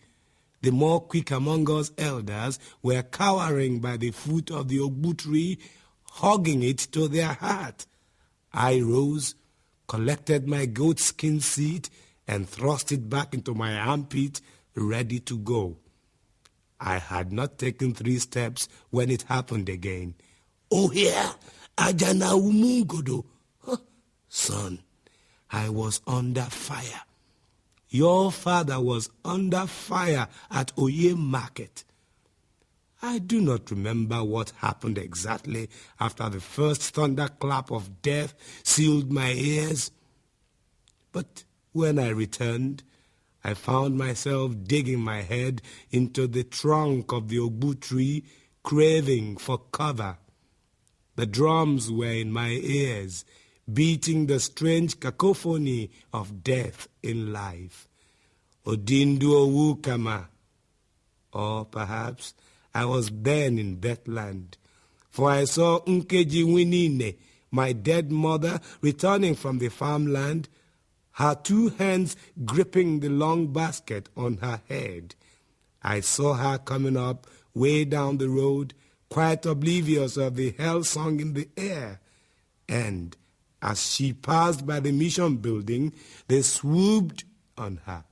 The more quick among us elders were cowering by the foot of the Ogbu tree, hugging it to their heart. I rose, collected my goatskin seat, and thrust it back into my armpit, ready to go. I had not taken 3 steps when it happened again. Oh, here, Ajana Umungodo. Son, I was under fire. Your father was under fire at Oye Market. I do not remember what happened exactly after the first thunderclap of death sealed my ears. But when I returned, I found myself digging my head into the trunk of the Ogbu tree, craving for cover. The drums were in my ears, beating the strange cacophony of death in life. Odindu Owukama. Or perhaps I was then in Deathland, for I saw Nkeji Winine, my dead mother, returning from the farmland, her 2 hands gripping the long basket on her head. I saw her coming up way down the road, quite oblivious of the hell song in the air. And as she passed by the mission building, they swooped on her,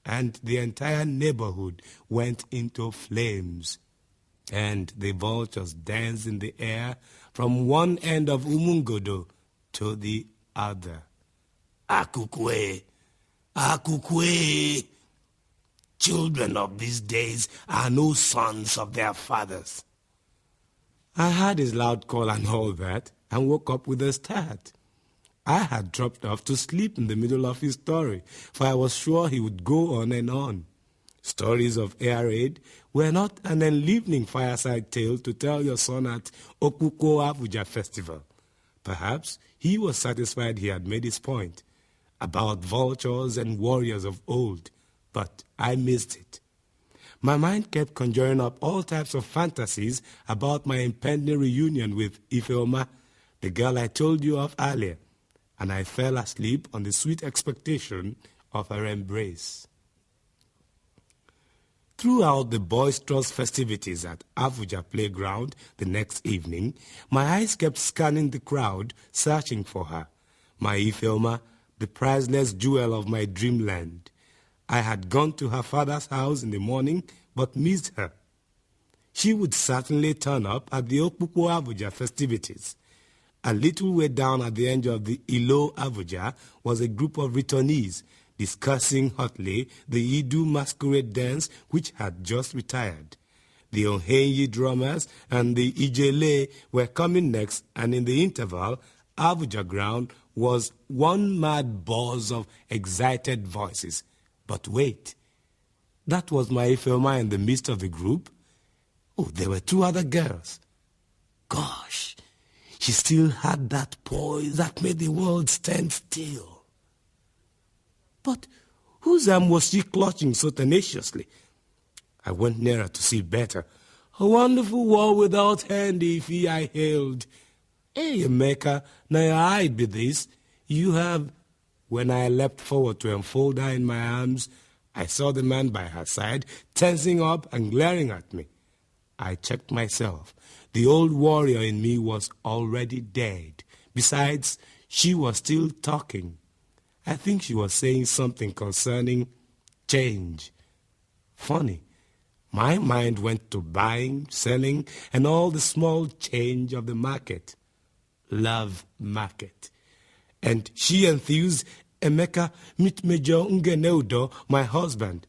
and the entire neighborhood went into flames. And the vultures danced in the air from one end of Umungodo to the other. Akukwe, Akukwe. Children of these days are no sons of their fathers. I heard his loud call and all that, and woke up with a start. I had dropped off to sleep in the middle of his story, for I was sure he would go on and on. Stories of air raid were not an enlivening fireside tale to tell your son at Okuko Abuja Festival. Perhaps he was satisfied he had made his point about vultures and warriors of old. but I missed it. My mind kept conjuring up all types of fantasies about my impending reunion with Ifeoma, the girl I told you of earlier, and I fell asleep on the sweet expectation of her embrace. Throughout the boisterous festivities at Abuja Playground the next evening, my eyes kept scanning the crowd, searching for her, my Ifeoma, the priceless jewel of my dreamland. I had gone to her father's house in the morning, but missed her. She would certainly turn up at the Okpukpo Abuja festivities. A little way down at the end of the Ilo Abuja was a group of returnees discussing hotly the Idu masquerade dance which had just retired. The Ohenyi drummers and the Ijele were coming next, and in the interval, Abuja ground was one mad buzz of excited voices. But wait, that was my Ifeoma in the midst of the group? Oh, there were two other girls. Gosh, she still had that poise that made the world stand still. But whose arm was she clutching so tenaciously? I went nearer to see better. A wonderful wall without hand, Ify, I hailed. Hey, Emeka, now your eye be this. You have... When I leapt forward to enfold her in my arms, I saw the man by her side, tensing up and glaring at me. I checked myself. The old warrior in me was already dead. Besides, she was still talking. I think she was saying something concerning change. Funny, my mind went to buying, selling, and all the small change of the market. Love market. And she enthused Emeka meet Major Ngeneudo, my husband.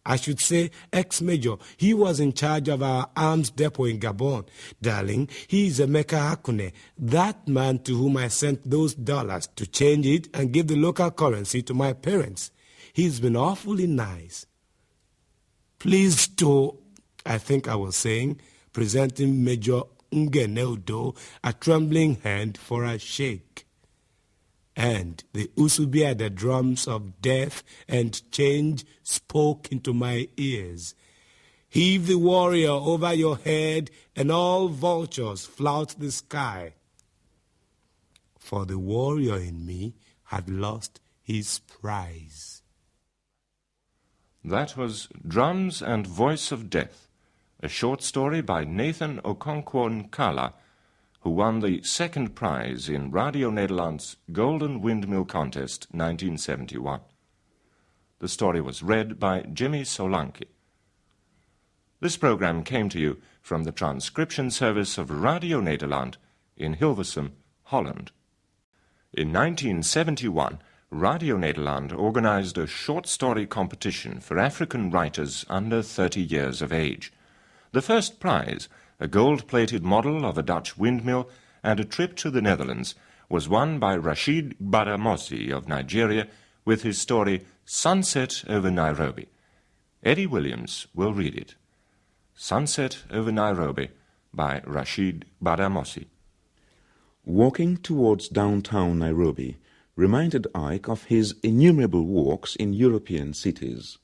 I should say ex-major. He was in charge of our arms depot in Gabon. Darling, he is Emeka Akune, that man to whom I sent those dollars to change it and give the local currency to my parents. He's been awfully nice. Pleased to, I think I was saying, presenting Major Ngeneudo a trembling hand for a shake. And the Usubia, the drums of death and change, spoke into my ears. Heave the warrior over your head, and all vultures flout the sky. For the warrior in me had lost his prize. That was Drums and Voice of Death, a short story by Nathan Okonkwo Nkala, who won the second prize in Radio Nederland's Golden Windmill Contest 1971. The story was read by Jimmy Solanke. This program came to you from the transcription service of Radio Nederland in Hilversum, Holland. In 1971, Radio Nederland organized a short story competition for African writers under 30 years of age. The first prize, a gold-plated model of a Dutch windmill and a trip to the Netherlands, was won by Rashid Badamosi of Nigeria with his story Sunset over Nairobi. Eddie Williams will read it. Sunset over Nairobi by Rashid Badamosi. Walking towards downtown Nairobi reminded Ike of his innumerable walks in European cities.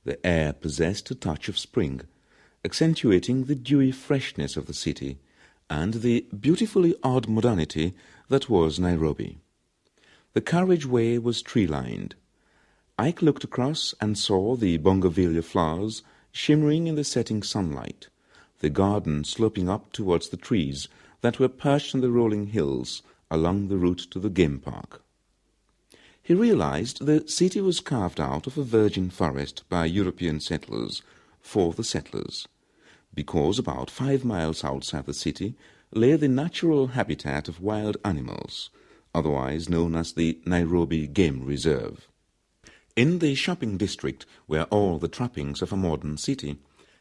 The air possessed a touch of spring, accentuating the dewy freshness of the city and the beautifully odd modernity that was Nairobi. The carriageway was tree-lined. Ike looked across and saw the bougainvillea flowers shimmering in the setting sunlight, the garden sloping up towards the trees that were perched on the rolling hills along the route to the game park. He realized the city was carved out of a virgin forest by European settlers for the settlers, because about 5 miles outside the city lay the natural habitat of wild animals, otherwise known as the Nairobi Game Reserve. In the shopping district were all the trappings of a modern city: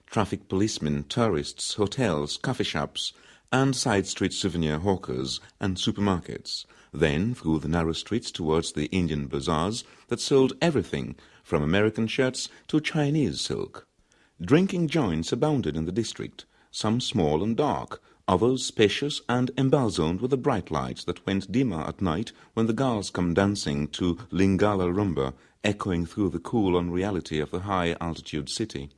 traffic policemen, tourists, hotels, coffee shops, and side street souvenir hawkers and supermarkets. Then through the narrow streets towards the Indian bazaars that sold everything from American shirts to Chinese silk. Drinking joints abounded in the district, some small and dark, others spacious and embalsamed with the bright lights that went dimmer at night when the girls come dancing to Lingala rumba, echoing through the cool unreality of the high-altitude city.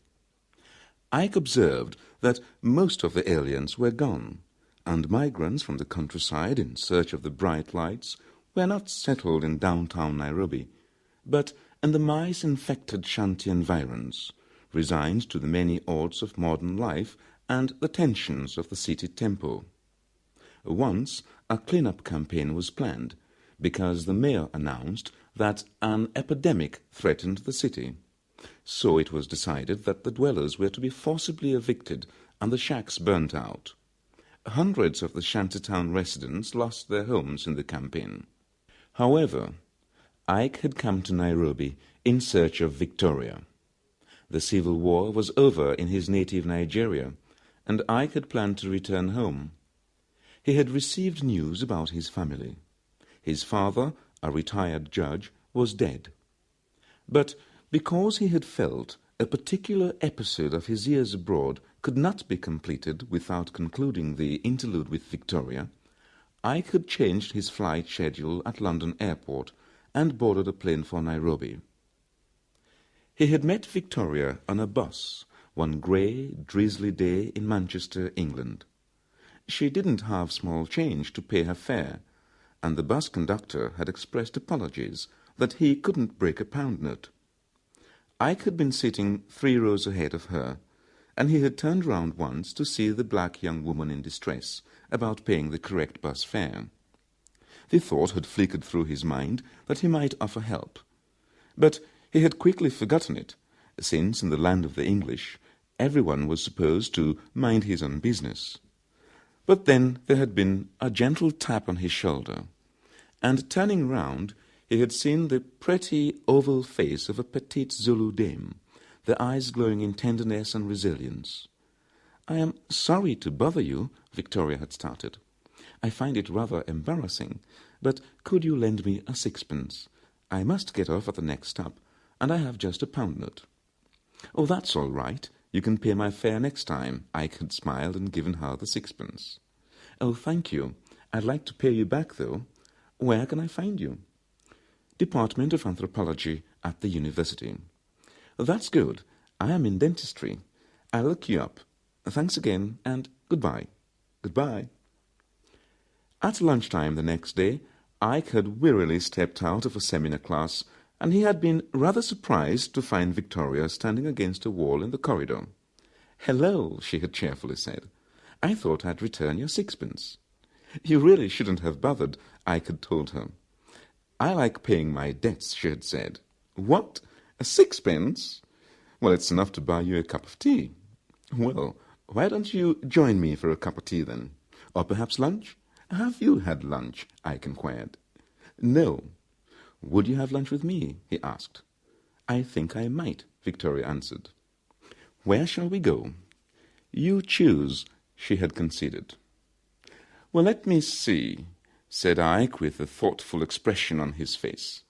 Ike observed that most of the aliens were gone, and migrants from the countryside in search of the bright lights were not settled in downtown Nairobi, but in the mice-infected shanty environs, resigned to the many odds of modern life and the tensions of the city tempo. Once a clean-up campaign was planned because the mayor announced that an epidemic threatened the city. So it was decided that the dwellers were to be forcibly evicted and the shacks burnt out. Hundreds of the shantytown residents lost their homes in the campaign. However, Ike had come to Nairobi in search of Victoria. The civil war was over in his native Nigeria, and Ike had planned to return home. He had received news about his family. His father, a retired judge, was dead. But because he had felt a particular episode of his years abroad could not be completed without concluding the interlude with Victoria, Ike had changed his flight schedule at London Airport and boarded a plane for Nairobi. He had met Victoria on a bus one grey, drizzly day in Manchester, England. She didn't have small change to pay her fare, and the bus conductor had expressed apologies that he couldn't break a pound note. Ike had been sitting 3 rows ahead of her, and he had turned round once to see the black young woman in distress about paying the correct bus fare. The thought had flickered through his mind that he might offer help. But he had quickly forgotten it, since in the land of the English everyone was supposed to mind his own business. But then there had been a gentle tap on his shoulder, and turning round he had seen the pretty oval face of a petite Zulu dame, the eyes glowing in tenderness and resilience. "I am sorry to bother you," Victoria had started. "I find it rather embarrassing, but could you lend me a 6pence? I must get off at the next stop, and I have just a pound note." "Oh, that's all right. You can pay my fare next time." Ike had smiled and given her the 6pence. "Oh, thank you. I'd like to pay you back, though. Where can I find you?" "Department of Anthropology at the university." "That's good. I am in dentistry. I'll look you up. Thanks again, and goodbye." "Goodbye." At lunchtime the next day, Ike had wearily stepped out of a seminar class, and he had been rather surprised to find Victoria standing against a wall in the corridor. "Hello," she had cheerfully said. "I thought I'd return your 6pence." "You really shouldn't have bothered," Ike had told her. "I like paying my debts," she had said. "What? A 6pence? Well, it's enough to buy you a cup of tea." "Well, why don't you join me for a cup of tea, then? Or perhaps lunch?" "Have you had lunch?" Ike inquired. "No." "Would you have lunch with me?" he asked. "I think I might," Victoria answered. "Where shall we go?" "You choose," she had conceded. "Well, let me see," said Ike with a thoughtful expression on his face.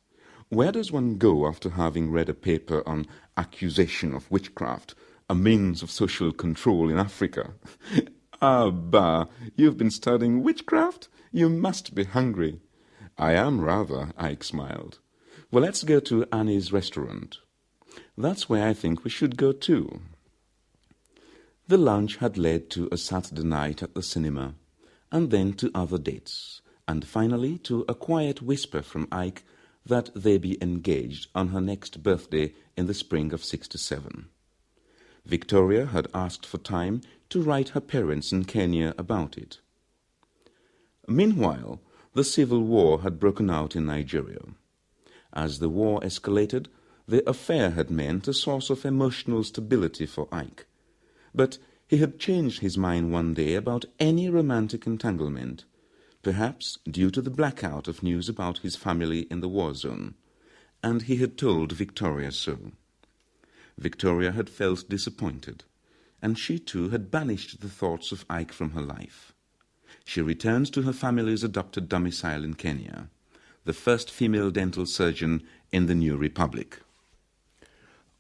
"Where does one go after having read a paper on accusation of witchcraft, a means of social control in Africa?" "Ah, bah, you've been studying witchcraft? You must be hungry." "I am rather," Ike smiled. "Well, let's go to Annie's restaurant." "That's where I think we should go too." The lunch had led to a Saturday night at the cinema, and then to other dates, and finally to a quiet whisper from Ike that they be engaged on her next birthday in the spring of '67. Victoria had asked for time to write her parents in Kenya about it. Meanwhile, the civil war had broken out in Nigeria. As the war escalated, the affair had meant a source of emotional stability for Ike. But he had changed his mind one day about any romantic entanglement, perhaps due to the blackout of news about his family in the war zone, and he had told Victoria so. Victoria had felt disappointed, and she too had banished the thoughts of Ike from her life. She returned to her family's adopted domicile in Kenya, the first female dental surgeon in the new republic.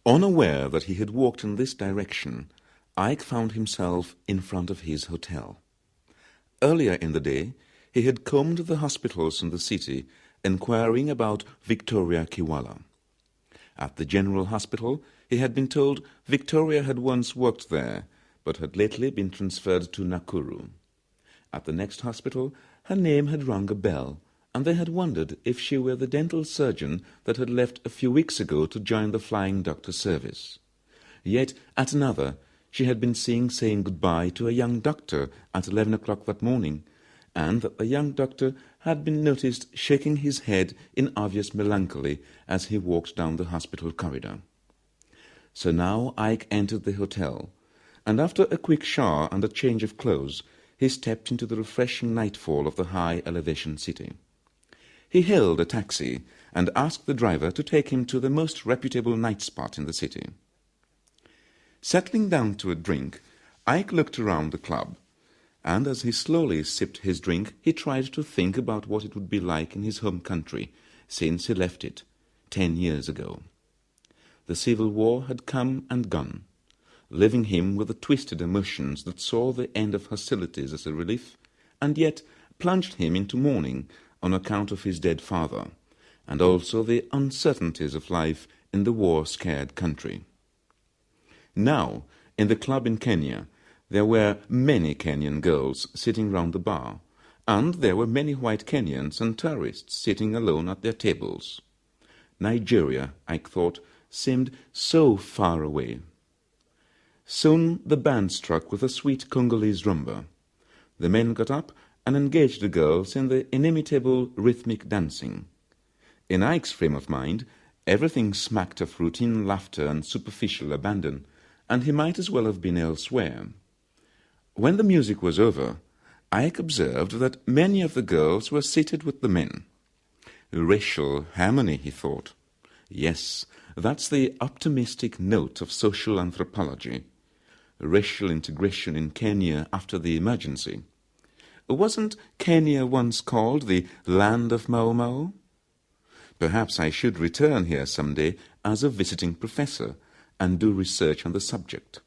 Unaware that he had walked in this direction, Ike found himself in front of his hotel. Earlier in the day, he had combed the hospitals in the city, inquiring about Victoria Kiwala. At the General Hospital, he had been told Victoria had once worked there, but had lately been transferred to Nakuru. At the next hospital, her name had rung a bell, and they had wondered if she were the dental surgeon that had left a few weeks ago to join the flying doctor service. Yet at another, she had been seen saying goodbye to a young doctor at 11 o'clock that morning, and that the young doctor had been noticed shaking his head in obvious melancholy as he walked down the hospital corridor. So now Ike entered the hotel, and after a quick shower and a change of clothes, he stepped into the refreshing nightfall of the high-elevation city. He hailed a taxi and asked the driver to take him to the most reputable night spot in the city. Settling down to a drink, Ike looked around the club, and as he slowly sipped his drink, he tried to think about what it would be like in his home country since he left it 10 years ago. The Civil War had come and gone, leaving him with the twisted emotions that saw the end of hostilities as a relief, and yet plunged him into mourning on account of his dead father, and also the uncertainties of life in the war-scared country. Now, in the club in Kenya, there were many Kenyan girls sitting round the bar, and there were many white Kenyans and tourists sitting alone at their tables. Nigeria, Ike thought, seemed so far away. Soon the band struck with a sweet Congolese rumba. The men got up and engaged the girls in the inimitable rhythmic dancing. In Ike's frame of mind, everything smacked of routine laughter and superficial abandon, and he might as well have been elsewhere. When the music was over, Ike observed that many of the girls were seated with the men. Racial harmony, he thought. Yes, that's the optimistic note of social anthropology. Racial integration in Kenya after the emergency. Wasn't Kenya once called the land of Mau Mau? Perhaps I should return here some day as a visiting professor and do research on the subject.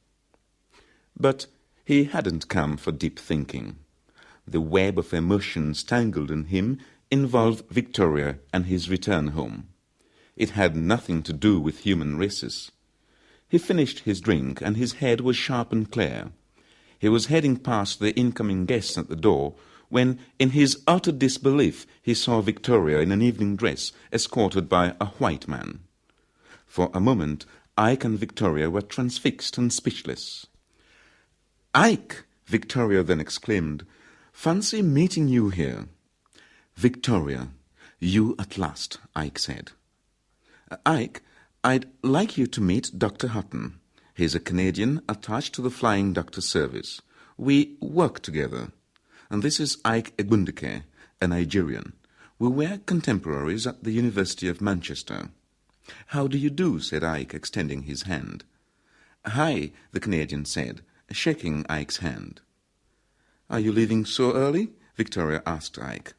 But he hadn't come for deep thinking. The web of emotions tangled in him involved Victoria and his return home. It had nothing to do with human races. He finished his drink, and his head was sharp and clear. He was heading past the incoming guests at the door when, in his utter disbelief, he saw Victoria in an evening dress, escorted by a white man. For a moment, Ike and Victoria were transfixed and speechless. "Ike!" Victoria then exclaimed. "Fancy meeting you here." "Victoria, you at last," Ike said. "Ike, I'd like you to meet Dr. Hutton. He's a Canadian attached to the Flying Doctor Service. We work together. And this is Ike Egbundike, a Nigerian. We were contemporaries at the University of Manchester." "How do you do?" said Ike, extending his hand. "Hi," the Canadian said, shaking Ike's hand. "Are you leaving so early?" Victoria asked Ike.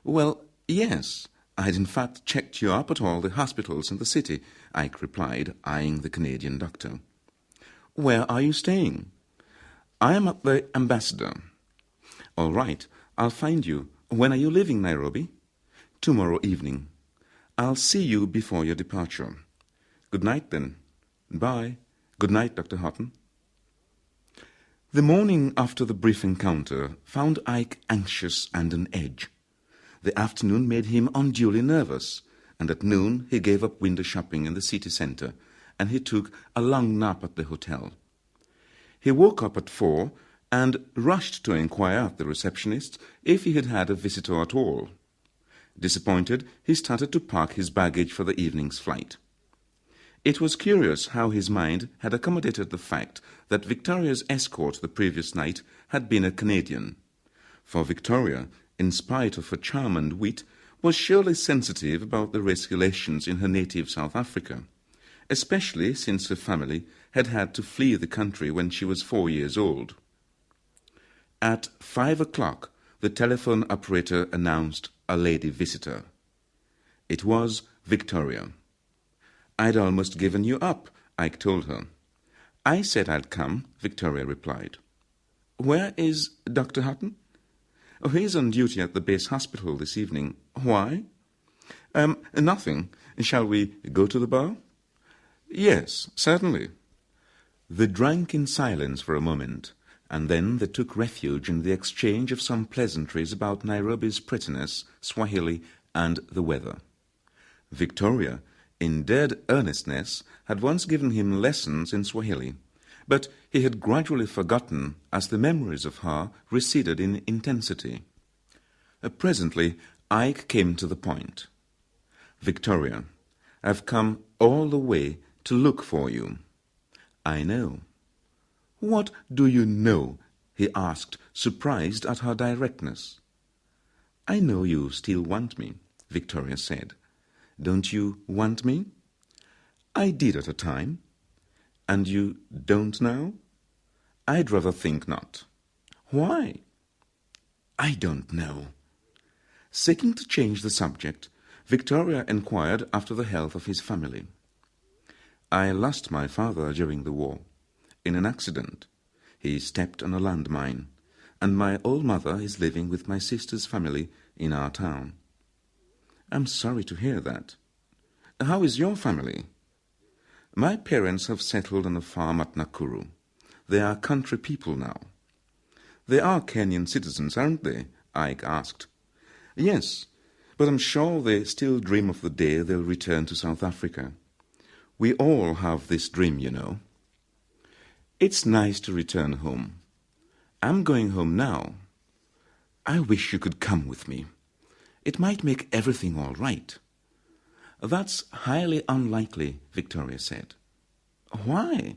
"Well, yes. I'd in fact checked you up at all the hospitals in the city," Ike replied, eyeing the Canadian doctor. "Where are you staying?" "I am at the Ambassador." "All right, I'll find you. When are you leaving Nairobi?" "Tomorrow evening." "I'll see you before your departure." "Good night, then." "Bye." "Good night, Dr. Hutton." The morning after the brief encounter found Ike anxious and on edge. The afternoon made him unduly nervous, and at noon he gave up window shopping in the city centre, and he took a long nap at the hotel. He woke up at 4 and rushed to inquire at the receptionist if he had had a visitor at all. Disappointed, he started to pack his baggage for the evening's flight. It was curious how his mind had accommodated the fact that Victoria's escort the previous night had been a Canadian. For Victoria, in spite of her charm and wit, was surely sensitive about the race relations in her native South Africa, especially since her family had had to flee the country when she was 4 years old. At 5 o'clock, the telephone operator announced a lady visitor. It was Victoria. "I'd almost given you up," Ike told her. "I said I'd come," Victoria replied. "Where is Dr. Hutton?" Oh, he's on duty at the base hospital this evening. Why? Nothing. Shall we go to the bar? Yes, certainly. They drank in silence for a moment, and then they took refuge in the exchange of some pleasantries about Nairobi's prettiness, Swahili, and the weather. Victoria, in dead earnestness, had once given him lessons in Swahili, but he had gradually forgotten as the memories of her receded in intensity. Presently, Ike came to the point. Victoria, I've come all the way to look for you. I know. What do you know? He asked, surprised at her directness. I know you still want me, Victoria said. Don't you want me? I did at a time. And you don't now? I'd rather think not. Why? I don't know. Seeking to change the subject, Victoria inquired after the health of his family. I lost my father during the war, in an accident. He stepped on a landmine, and my old mother is living with my sister's family in our town. I'm sorry to hear that. How is your family? My parents have settled on a farm at Nakuru. They are country people now. They are Kenyan citizens, aren't they? Ike asked. Yes, but I'm sure they still dream of the day they'll return to South Africa. We all have this dream, you know. It's nice to return home. I'm going home now. I wish you could come with me. It might make everything all right. That's highly unlikely, Victoria said. Why?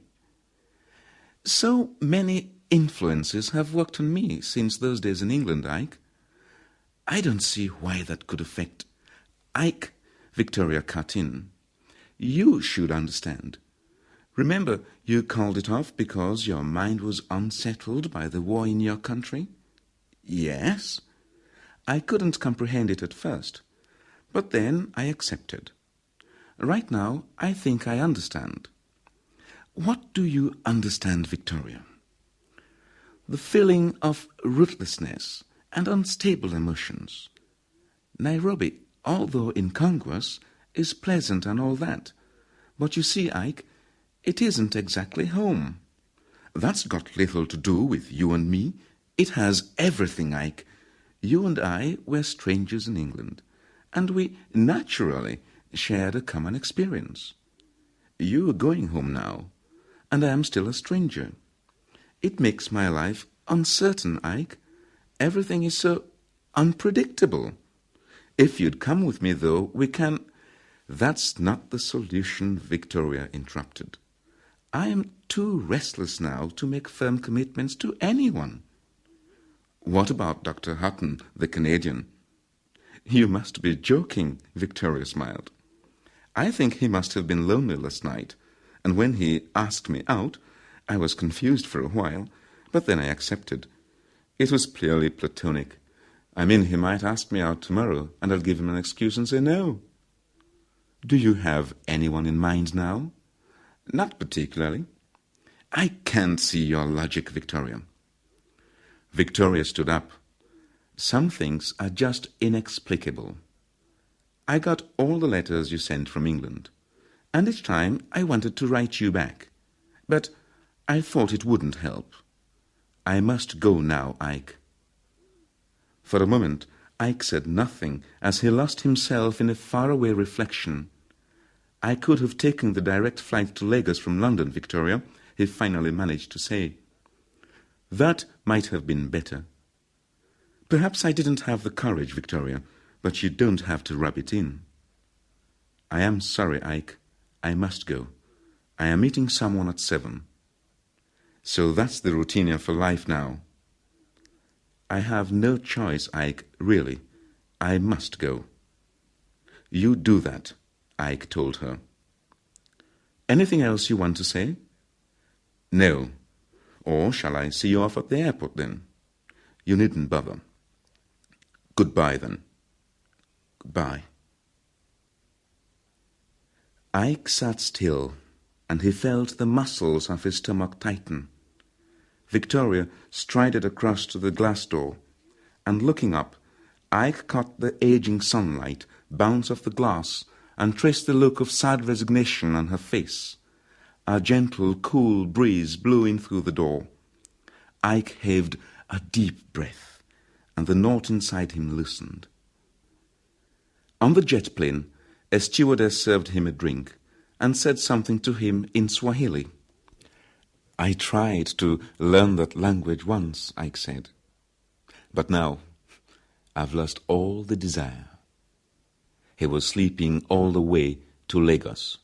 So many influences have worked on me since those days in England, Ike. I don't see why that could affect... Ike, Victoria cut in. You should understand. Remember, you called it off because your mind was unsettled by the war in your country? Yes. I couldn't comprehend it at first, but then I accepted. Right now, I think I understand. What do you understand, Victoria? The feeling of rootlessness and unstable emotions. Nairobi, although incongruous, is pleasant and all that. But you see, Ike, it isn't exactly home. That's got little to do with you and me. It has everything, Ike. You and I were strangers in England, and we naturally shared a common experience. You are going home now, and I am still a stranger. It makes my life uncertain, Ike. Everything is so unpredictable. If you'd come with me, though, we can... That's not the solution, Victoria interrupted. I am too restless now to make firm commitments to anyone. What about Dr. Hutton, the Canadian? You must be joking, Victoria smiled. I think he must have been lonely last night, and when he asked me out, I was confused for a while, but then I accepted. It was purely platonic. I mean, he might ask me out tomorrow, and I'll give him an excuse and say no. Do you have anyone in mind now? Not particularly. I can't see your logic, Victoria. Victoria stood up. Some things are just inexplicable. I got all the letters you sent from England, and each time I wanted to write you back, but I thought it wouldn't help. I must go now, Ike. For a moment, Ike said nothing as he lost himself in a faraway reflection. I could have taken the direct flight to Lagos from London, Victoria, he finally managed to say. That might have been better. Perhaps I didn't have the courage, Victoria, but you don't have to rub it in. I am sorry, Ike. I must go. I am meeting someone at 7. So that's the routine for life now. I have no choice, Ike, really. I must go. You do that, Ike told her. Anything else you want to say? No. Or shall I see you off at the airport then? You needn't bother. Goodbye then. Goodbye. Ike sat still, and he felt the muscles of his stomach tighten. Victoria strided across to the glass door. and looking up, Ike caught the aging sunlight bounce off the glass and traced the look of sad resignation on her face. A gentle, cool breeze blew in through the door. Ike heaved a deep breath, and the knot inside him loosened. On the jet plane, a stewardess served him a drink and said something to him in Swahili. "I tried to learn that language once," Ike said. "But now I've lost all the desire." He was sleeping all the way to Lagos.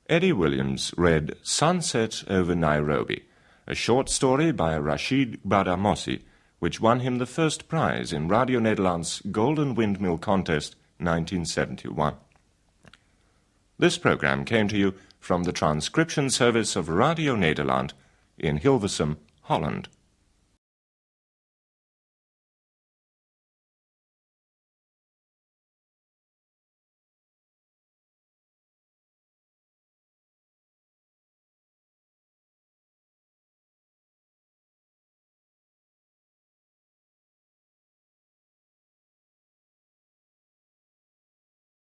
Eddie Williams read Sunset over Nairobi, a short story by Rashid Badamosi, which won him the first prize in Radio Nederland's Golden Windmill Contest 1971. This program came to you from the transcription service of Radio Nederland in Hilversum, Holland.